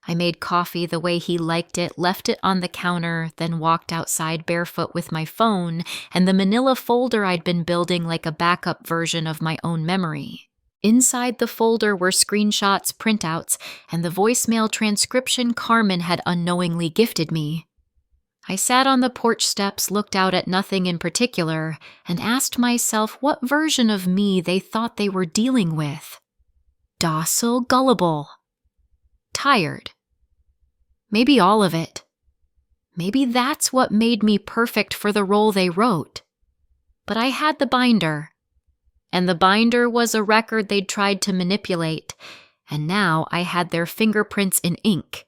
I made coffee the way he liked it, left it on the counter, then walked outside barefoot with my phone and the manila folder I'd been building like a backup version of my own memory. Inside the folder were screenshots, printouts, and the voicemail transcription Carmen had unknowingly gifted me. I sat on the porch steps, looked out at nothing in particular, and asked myself what version of me they thought they were dealing with. Docile, gullible. Tired. Maybe all of it. Maybe that's what made me perfect for the role they wrote. But I had the binder. And the binder was a record they'd tried to manipulate, and now I had their fingerprints in ink,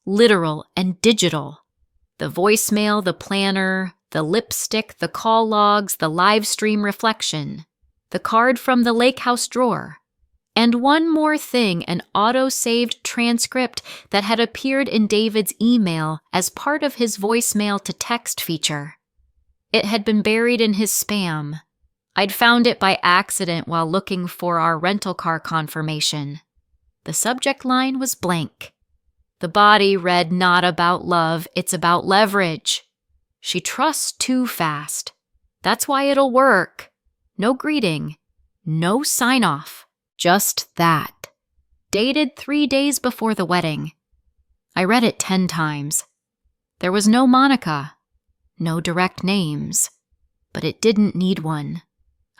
literal and digital. The voicemail, the planner, The lipstick, the call logs, the live stream reflection, the card from the lake house drawer, and one more thing, an auto-saved transcript that had appeared in David's email as part of his voicemail to text feature. It had been buried in his spam. I'd found it by accident while looking for our rental car confirmation. The subject line was blank. The body read, "Not about love, it's about leverage. She trusts too fast. That's why it'll work. No greeting. No sign-off. Just that." Dated 3 days before the wedding. I read it 10 times. There was no Monica. No direct names. But it didn't need one.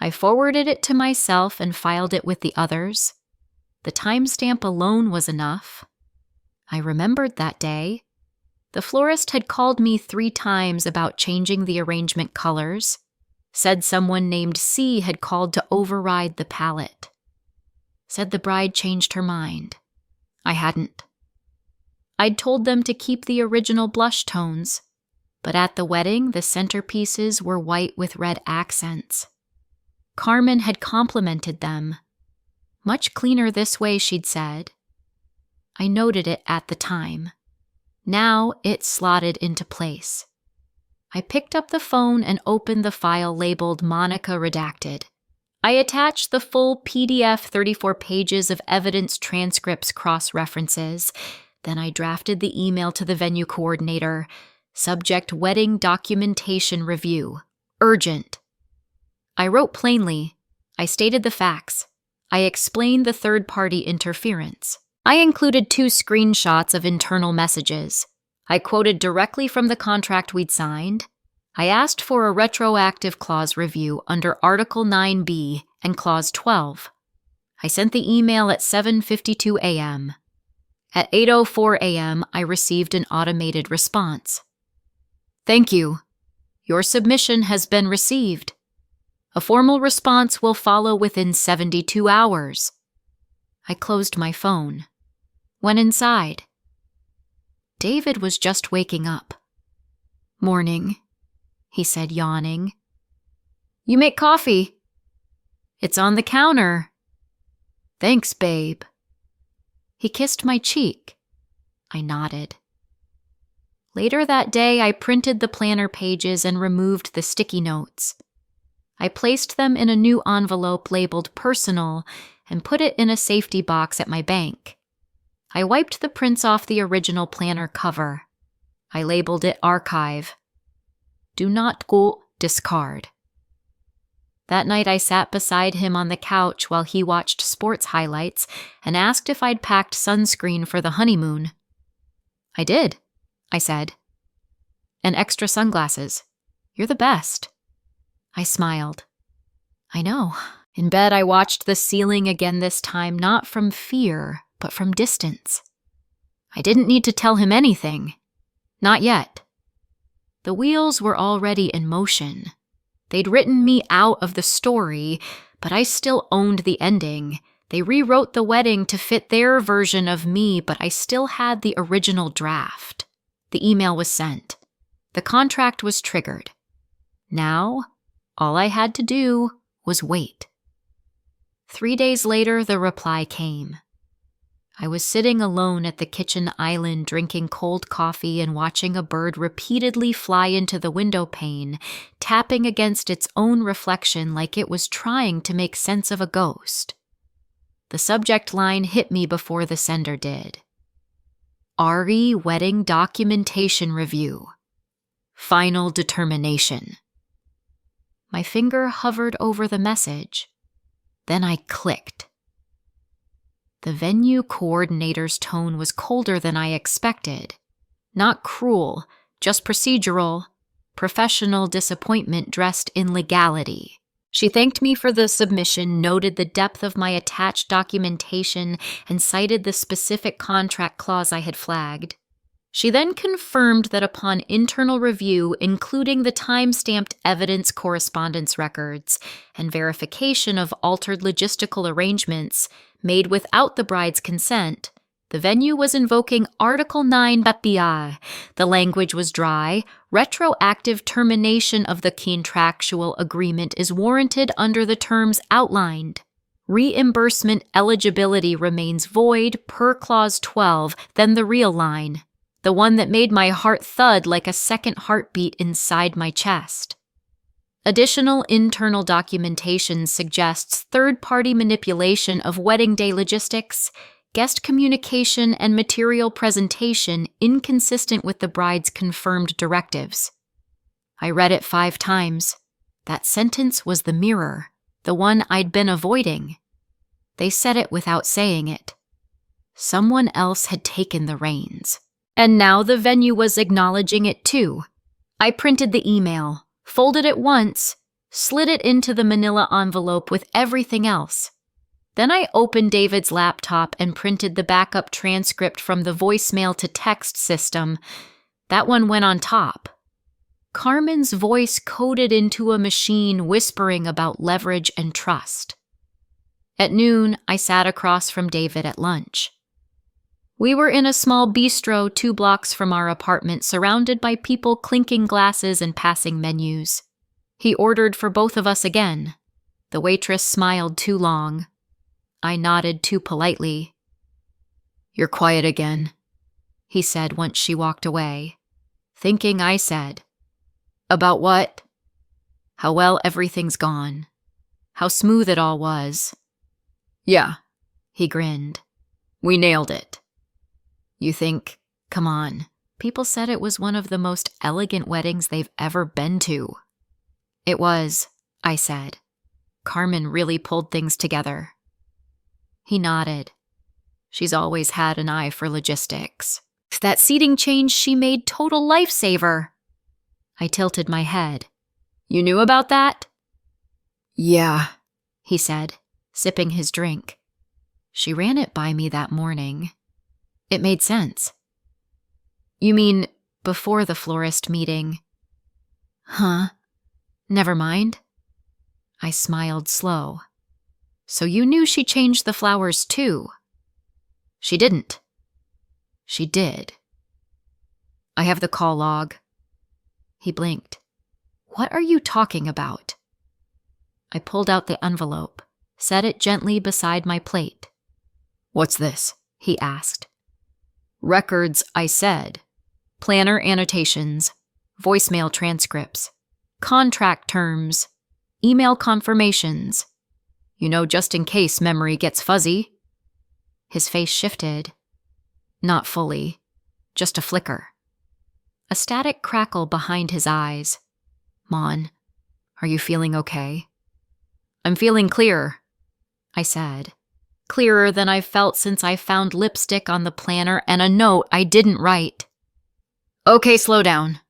I forwarded it to myself and filed it with the others. The timestamp alone was enough. I remembered that day. The florist had called me 3 times about changing the arrangement colors. Said someone named C had called to override the palette. Said the bride changed her mind. I hadn't. I'd told them to keep the original blush tones, but at the wedding the centerpieces were white with red accents. Carmen had complimented them. Much cleaner this way, she'd said. I noted it at the time. Now it slotted into place. I picked up the phone and opened the file labeled Monica Redacted. I attached the full PDF 34 pages of evidence transcripts cross-references. Then I drafted the email to the venue coordinator. Subject: wedding documentation review. Urgent. I wrote plainly. I stated the facts. I explained the third-party interference. I included 2 screenshots of internal messages. I quoted directly from the contract we'd signed. I asked for a retroactive clause review under Article 9B and Clause 12. I sent the email at 7:52 a.m. At 8:04 a.m., I received an automated response. "Thank you. Your submission has been received. A formal response will follow within 72 hours. I closed my phone. Went inside. David was just waking up. "Morning," he said, yawning. "You make coffee?" "It's on the counter." "Thanks, babe." He kissed my cheek. I nodded. Later that day, I printed the planner pages and removed the sticky notes. I placed them in a new envelope labeled personal and put it in a safety box at my bank. I wiped the prints off the original planner cover. I labeled it archive. Do not go discard. That night I sat beside him on the couch while he watched sports highlights and asked if I'd packed sunscreen for the honeymoon. "I did," I said. "And extra sunglasses. You're the best." I smiled. I know. In bed I watched the ceiling again this time, not from fear, but from distance. I didn't need to tell him anything. Not yet. The wheels were already in motion. They'd written me out of the story, but I still owned the ending. They rewrote the wedding to fit their version of me, but I still had the original draft. The email was sent. The contract was triggered. Now, all I had to do was wait. 3 days later, the reply came. I was sitting alone at the kitchen island drinking cold coffee and watching a bird repeatedly fly into the window pane, tapping against its own reflection like it was trying to make sense of a ghost. The subject line hit me before the sender did. RE Wedding Documentation Review. Final Determination. My finger hovered over the message. Then I clicked. The venue coordinator's tone was colder than I expected. Not cruel, just procedural, professional disappointment dressed in legality. She thanked me for the submission, noted the depth of my attached documentation, and cited the specific contract clause I had flagged. She then confirmed that upon internal review, including the time-stamped evidence correspondence records and verification of altered logistical arrangements made without the bride's consent, the venue was invoking Article 9 BPI. The language was dry, retroactive termination of the contractual agreement is warranted under the terms outlined. Reimbursement eligibility remains void per Clause 12, then the real line, the one that made my heart thud like a second heartbeat inside my chest. Additional internal documentation suggests third-party manipulation of wedding day logistics, guest communication, and material presentation inconsistent with the bride's confirmed directives. I read it 5 times. That sentence was the mirror, the one I'd been avoiding. They said it without saying it. Someone else had taken the reins. And now the venue was acknowledging it too. I printed the email, folded it once, slid it into the manila envelope with everything else. Then I opened David's laptop and printed the backup transcript from the voicemail to text system. That one went on top. Carmen's voice coded into a machine whispering about leverage and trust. At noon, I sat across from David at lunch. We were in a small bistro 2 blocks from our apartment, surrounded by people clinking glasses and passing menus. He ordered for both of us again. The waitress smiled too long. I nodded too politely. "You're quiet again," he said once she walked away, thinking I said, "About what?" "How well everything's gone. How smooth it all was." "Yeah," he grinned. "We nailed it." "You think, come on, people said it was one of the most elegant weddings they've ever been to." "It was," I said. "Carmen really pulled things together." He nodded. "She's always had an eye for logistics. That seating change she made total lifesaver." I tilted my head. "You knew about that?" "Yeah," he said, sipping his drink. "She ran it by me that morning. It made sense." "You mean before the florist meeting?" "Huh? Never mind." I smiled slow. "So you knew she changed the flowers too?" "She didn't." "She did." "I have the call log." He blinked. "What are you talking about?" I pulled out the envelope, set it gently beside my plate. "What's this?" he asked. "Records," I said. "Planner annotations, voicemail transcripts, contract terms, email confirmations. You know, just in case memory gets fuzzy." His face shifted. Not fully, just a flicker. A static crackle behind his eyes. "Mon, are you feeling okay?" "I'm feeling clear," I said. "Clearer than I've felt since I found lipstick on the planner and a note I didn't write." "Okay, slow down."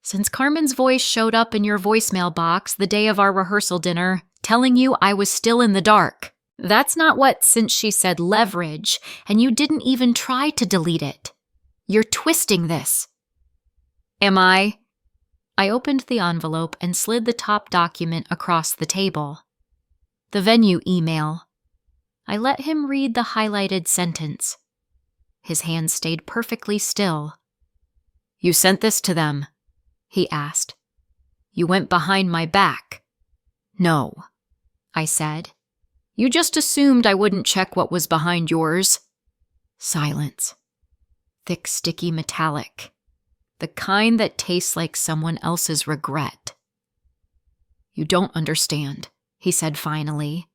"Since Carmen's voice showed up in your voicemail box the day of our rehearsal dinner, telling you I was still in the dark. That's not what, since she said leverage, and you didn't even try to delete it. You're twisting this." "Am I?" I opened the envelope and slid the top document across the table. The venue email. I let him read the highlighted sentence. His hand stayed perfectly still. "You sent this to them?" he asked. "You went behind my back." "No," I said. "You just assumed I wouldn't check what was behind yours." Silence. Thick, sticky metallic. The kind that tastes like someone else's regret. "You don't understand," he said finally.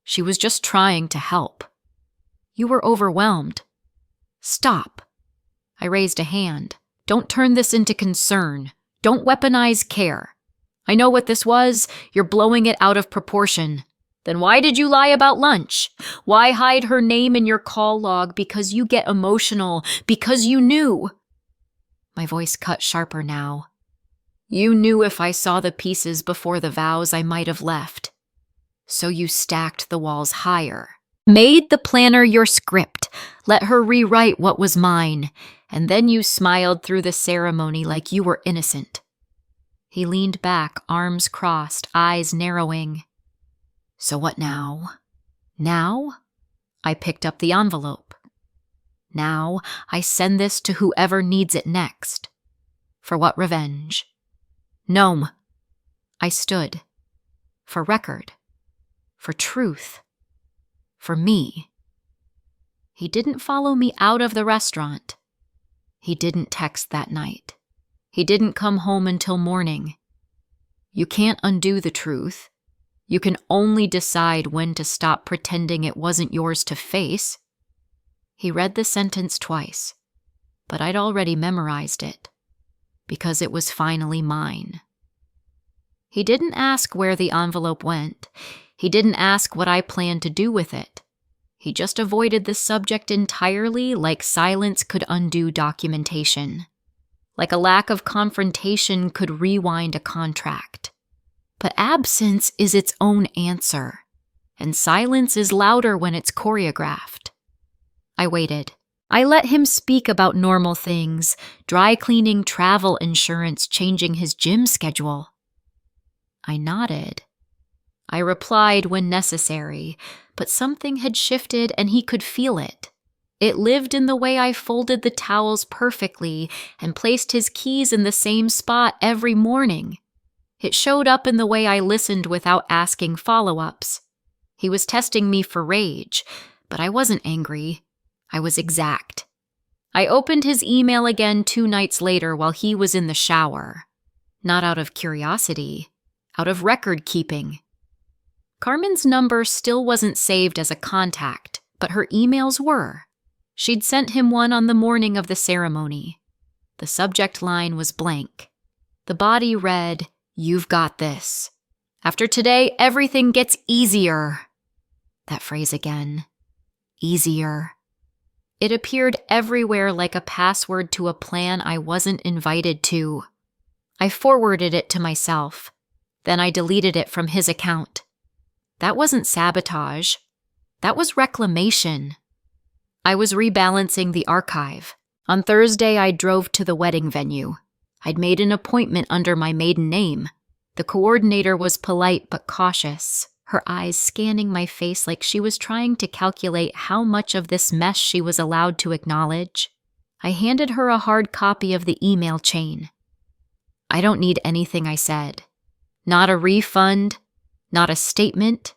"She was just trying to help. You were overwhelmed." "Stop." I raised a hand. "Don't turn this into concern. Don't weaponize care. I know what this was. You're blowing it out of proportion. Then why did you lie about lunch? Why hide her name in your call log? Because you get emotional. Because you knew." My voice cut sharper now. "You knew if I saw the pieces before the vows I might have left. So you stacked the walls higher. Made the planner your script. Let her rewrite what was mine. And then you smiled through the ceremony like you were innocent." He leaned back, arms crossed, eyes narrowing. "So what now?" "Now?" I picked up the envelope. "Now I send this to whoever needs it next. For what revenge? Gnome. I stood. For record. For truth. For me. He didn't follow me out of the restaurant. He didn't text that night. He didn't come home until morning. You can't undo the truth. You can only decide when to stop pretending it wasn't yours to face. He read the sentence twice, but I'd already memorized it, because it was finally mine. He didn't ask where the envelope went. He didn't ask what I planned to do with it. He just avoided the subject entirely, like silence could undo documentation. Like a lack of confrontation could rewind a contract. But absence is its own answer, and silence is louder when it's choreographed. I waited. I let him speak about normal things, dry cleaning, travel insurance, changing his gym schedule. I nodded. I replied when necessary, but something had shifted and he could feel it. It lived in the way I folded the towels perfectly and placed his keys in the same spot every morning. It showed up in the way I listened without asking follow-ups. He was testing me for rage, but I wasn't angry. I was exact. I opened his email again 2 nights later while he was in the shower. Not out of curiosity, out of record keeping. Carmen's number still wasn't saved as a contact, but her emails were. She'd sent him one on the morning of the ceremony. The subject line was blank. The body read, "You've got this. After today, everything gets easier." That phrase again. Easier. It appeared everywhere like a password to a plan I wasn't invited to. I forwarded it to myself. Then I deleted it from his account. That wasn't sabotage. That was reclamation. I was rebalancing the archive. On Thursday, I drove to the wedding venue. I'd made an appointment under my maiden name. The coordinator was polite but cautious, her eyes scanning my face like she was trying to calculate how much of this mess she was allowed to acknowledge. I handed her a hard copy of the email chain. I don't need anything, I said. Not a refund, not a statement,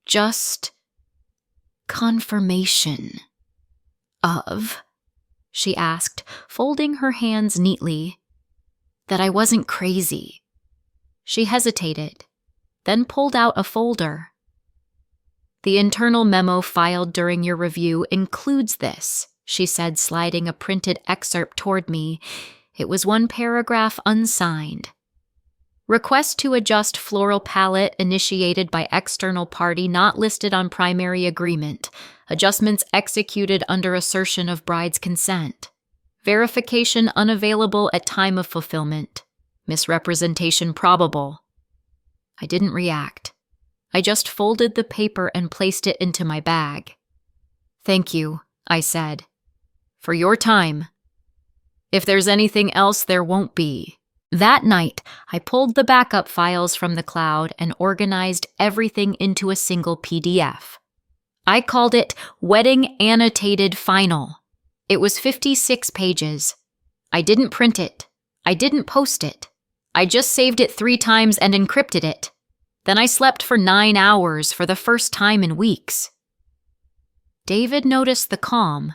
just confirmation. Of? She asked, folding her hands neatly. That I wasn't crazy. She hesitated, then pulled out a folder. The internal memo filed during your review includes this, she said, sliding a printed excerpt toward me. It was 1 paragraph unsigned. Request to adjust floral palette initiated by external party not listed on primary agreement. Adjustments executed under assertion of bride's consent. Verification unavailable at time of fulfillment. Misrepresentation probable. I didn't react. I just folded the paper and placed it into my bag. Thank you, I said. For your time. If there's anything else, there won't be. That night, I pulled the backup files from the cloud and organized everything into a single PDF. I called it Wedding Annotated Final. It was 56 pages. I didn't print it. I didn't post it. I just saved it 3 times and encrypted it. Then I slept for 9 hours for the first time in weeks. David noticed the calm.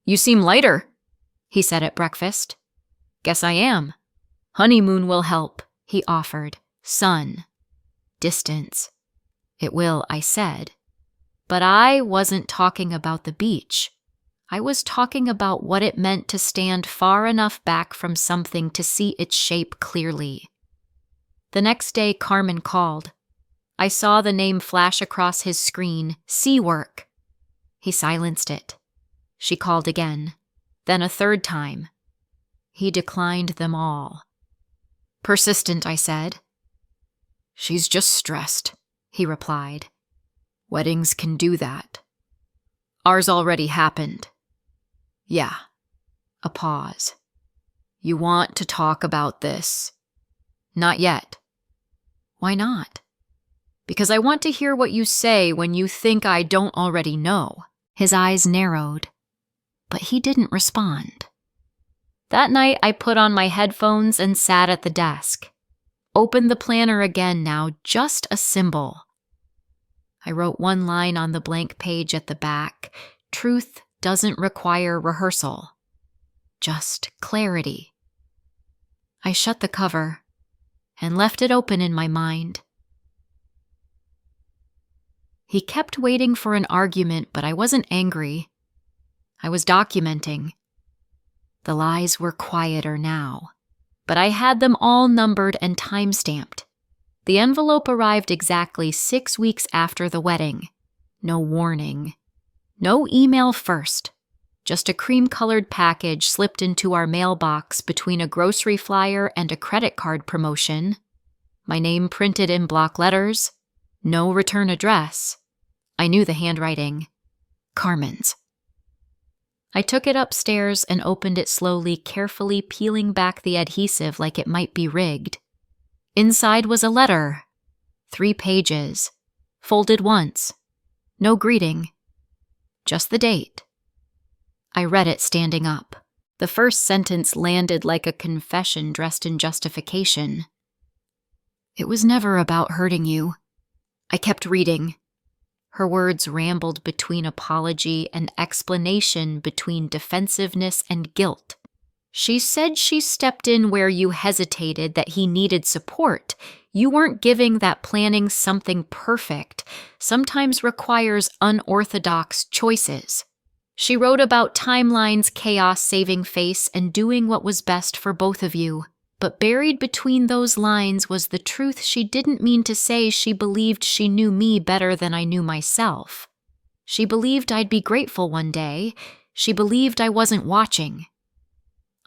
You seem lighter, he said at breakfast. Guess I am. Honeymoon will help, he offered. Sun. Distance. It will, I said. But I wasn't talking about the beach. I was talking about what it meant to stand far enough back from something to see its shape clearly. The next day, Carmen called. I saw the name flash across his screen, Seawork. He silenced it. She called again, then a 3rd time. He declined them all. Persistent, I said. She's just stressed, he replied. Weddings can do that. Ours already happened. Yeah. A pause. You want to talk about this? Not yet. Why not? Because I want to hear what you say when you think I don't already know. His eyes narrowed, but he didn't respond. That night, I put on my headphones and sat at the desk. Opened the planner again now, just a symbol. I wrote one line on the blank page at the back. Truth doesn't require rehearsal. Just clarity. I shut the cover and left it open in my mind. He kept waiting for an argument, but I wasn't angry. I was documenting. The lies were quieter now, but I had them all numbered and time-stamped. The envelope arrived exactly 6 weeks after the wedding. No warning. No email first. Just a cream-colored package slipped into our mailbox between a grocery flyer and a credit card promotion. My name printed in block letters. No return address. I knew the handwriting. Carmen's. I took it upstairs and opened it slowly, carefully peeling back the adhesive like it might be rigged. Inside was a letter. 3 pages. Folded once. No greeting. Just the date. I read it standing up. The first sentence landed like a confession dressed in justification. It was never about hurting you. I kept reading. Her words rambled between apology and explanation, between defensiveness and guilt. She said she stepped in where you hesitated, that he needed support. You weren't giving that planning something perfect sometimes requires unorthodox choices. She wrote about timelines, chaos, saving face, and doing what was best for both of you. But buried between those lines was the truth she didn't mean to say. She believed she knew me better than I knew myself. She believed I'd be grateful one day. She believed I wasn't watching.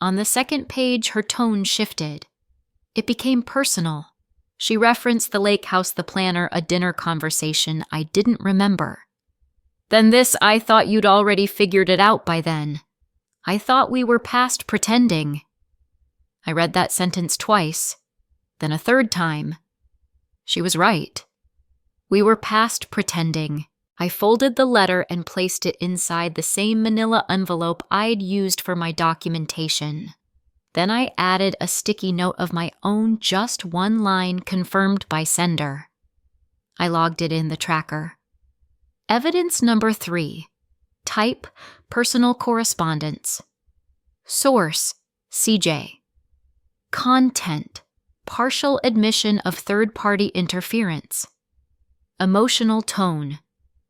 On the second page, her tone shifted. It became personal. She referenced the lake house, the planner, a dinner conversation I didn't remember. Then this, I thought you'd already figured it out by then. I thought we were past pretending. I read that sentence twice, then a third time. She was right. We were past pretending. I folded the letter and placed it inside the same manila envelope I'd used for my documentation. Then I added a sticky note of my own, just one line confirmed by sender. I logged it in the tracker. Evidence number 3. Type, personal correspondence. Source, CJ. Content, partial admission of third-party interference. Emotional tone,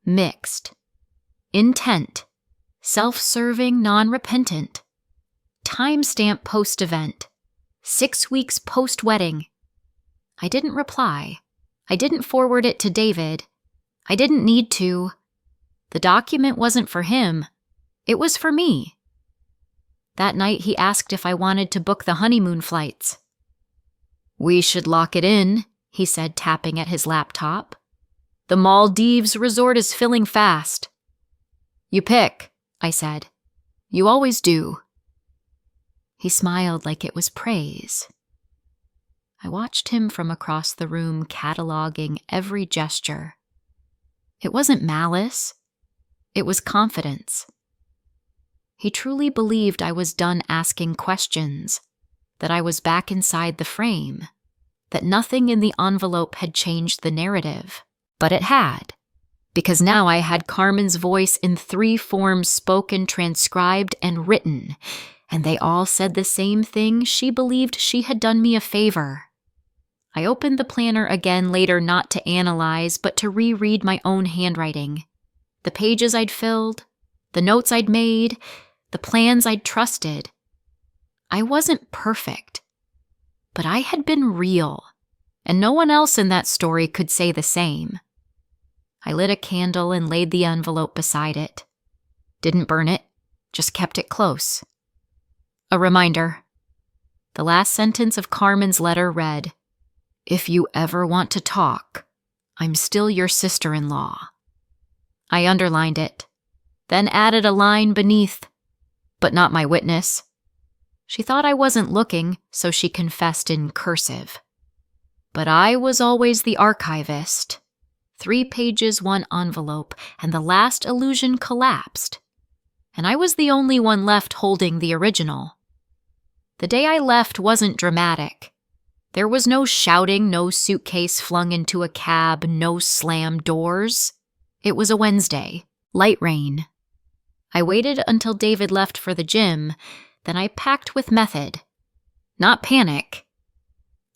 mixed. Intent, self-serving, non-repentant. Timestamp post-event, 6 weeks post-wedding. I didn't reply. I didn't forward it to David. I didn't need to. The document wasn't for him. It was for me. That night he asked if I wanted to book the honeymoon flights. We should lock it in, he said, tapping at his laptop. The Maldives resort is filling fast. You pick, I said. You always do. He smiled like it was praise. I watched him from across the room, cataloging every gesture. It wasn't malice. It was confidence. He truly believed I was done asking questions, that I was back inside the frame, that nothing in the envelope had changed the narrative. But it had, because now I had Carmen's voice in 3 forms, spoken, transcribed, and written, and they all said the same thing. She believed she had done me a favor. I opened the planner again later, not to analyze, but to reread my own handwriting. The pages I'd filled, the notes I'd made, the plans I'd trusted. I wasn't perfect, but I had been real, and no one else in that story could say the same. I lit a candle and laid the envelope beside it. Didn't burn it, just kept it close. A reminder. The last sentence of Carmen's letter read, "If you ever want to talk, I'm still your sister-in-law." I underlined it, then added a line beneath, "But not my witness." She thought I wasn't looking, so she confessed in cursive. But I was always the archivist. 3 pages, 1 envelope, and the last illusion collapsed. And I was the only one left holding the original. The day I left wasn't dramatic. There was no shouting, no suitcase flung into a cab, no slammed doors. It was a Wednesday, light rain. I waited until David left for the gym, then I packed with method. Not panic.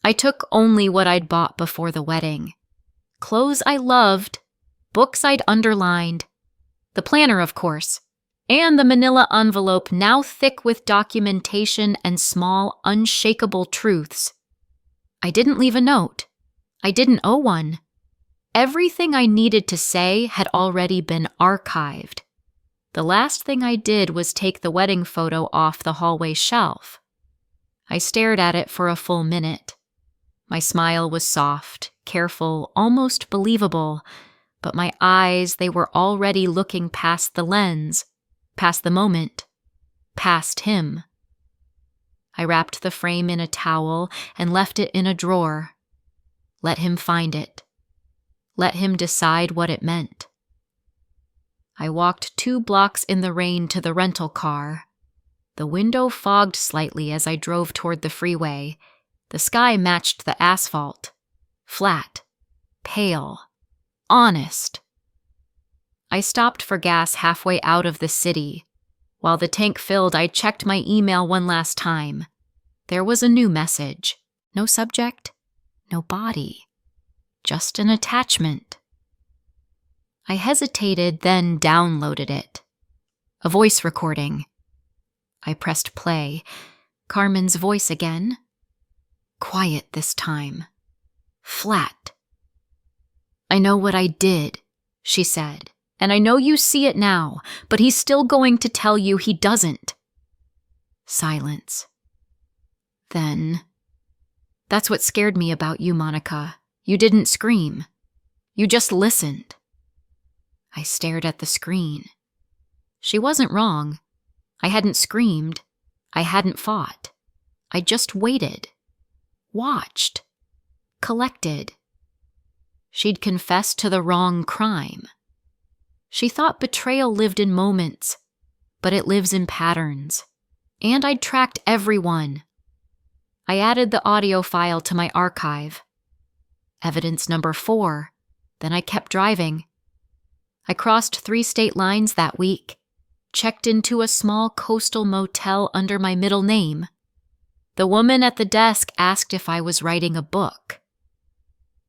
I took only what I'd bought before the wedding. Clothes I loved, books I'd underlined, the planner, of course, and the manila envelope now thick with documentation and small, unshakable truths. I didn't leave a note. I didn't owe one. Everything I needed to say had already been archived. The last thing I did was take the wedding photo off the hallway shelf. I stared at it for a full minute. My smile was soft, careful, almost believable, but my eyes, they were already looking past the lens, past the moment, past him. I wrapped the frame in a towel and left it in a drawer. Let him find it. Let him decide what it meant. I walked 2 blocks in the rain to the rental car. The window fogged slightly as I drove toward the freeway. The sky matched the asphalt. Flat. Pale. Honest. I stopped for gas halfway out of the city. While the tank filled, I checked my email one last time. There was a new message. No subject, no body. Just an attachment. I hesitated, then downloaded it. A voice recording. I pressed play. Carmen's voice again. Quiet this time. Flat. I know what I did, she said, and I know you see it now, but he's still going to tell you he doesn't. Silence. Then, that's what scared me about you, Monica. You didn't scream. You just listened. I stared at the screen. She wasn't wrong. I hadn't screamed. I hadn't fought. I just waited. Watched. Collected. She'd confessed to the wrong crime. She thought betrayal lived in moments, but it lives in patterns. And I'd tracked everyone. I added the audio file to my archive. Evidence number 4. Then I kept driving. I crossed 3 state lines that week, checked into a small coastal motel under my middle name. The woman at the desk asked if I was writing a book.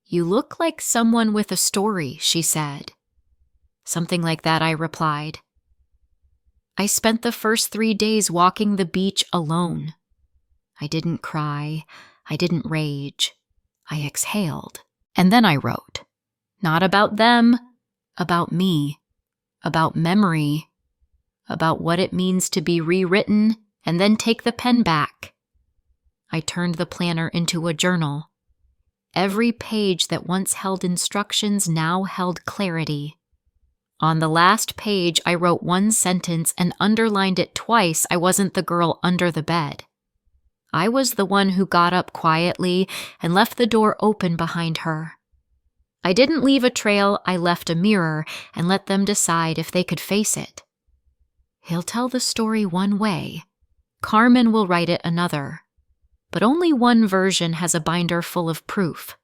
You look like someone with a story, she said. Something like that, I replied. I spent the first 3 days walking the beach alone. I didn't cry. I didn't rage. I exhaled. And then I wrote. Not about them, about me, about memory, about what it means to be rewritten and then take the pen back. I turned the planner into a journal. Every page that once held instructions now held clarity. On the last page, I wrote 1 sentence and underlined it twice. I wasn't the girl under the bed. I was the one who got up quietly and left the door open behind her. I didn't leave a trail, I left a mirror and let them decide if they could face it. He'll tell the story one way. Carmen will write it another. But only one version has a binder full of proof.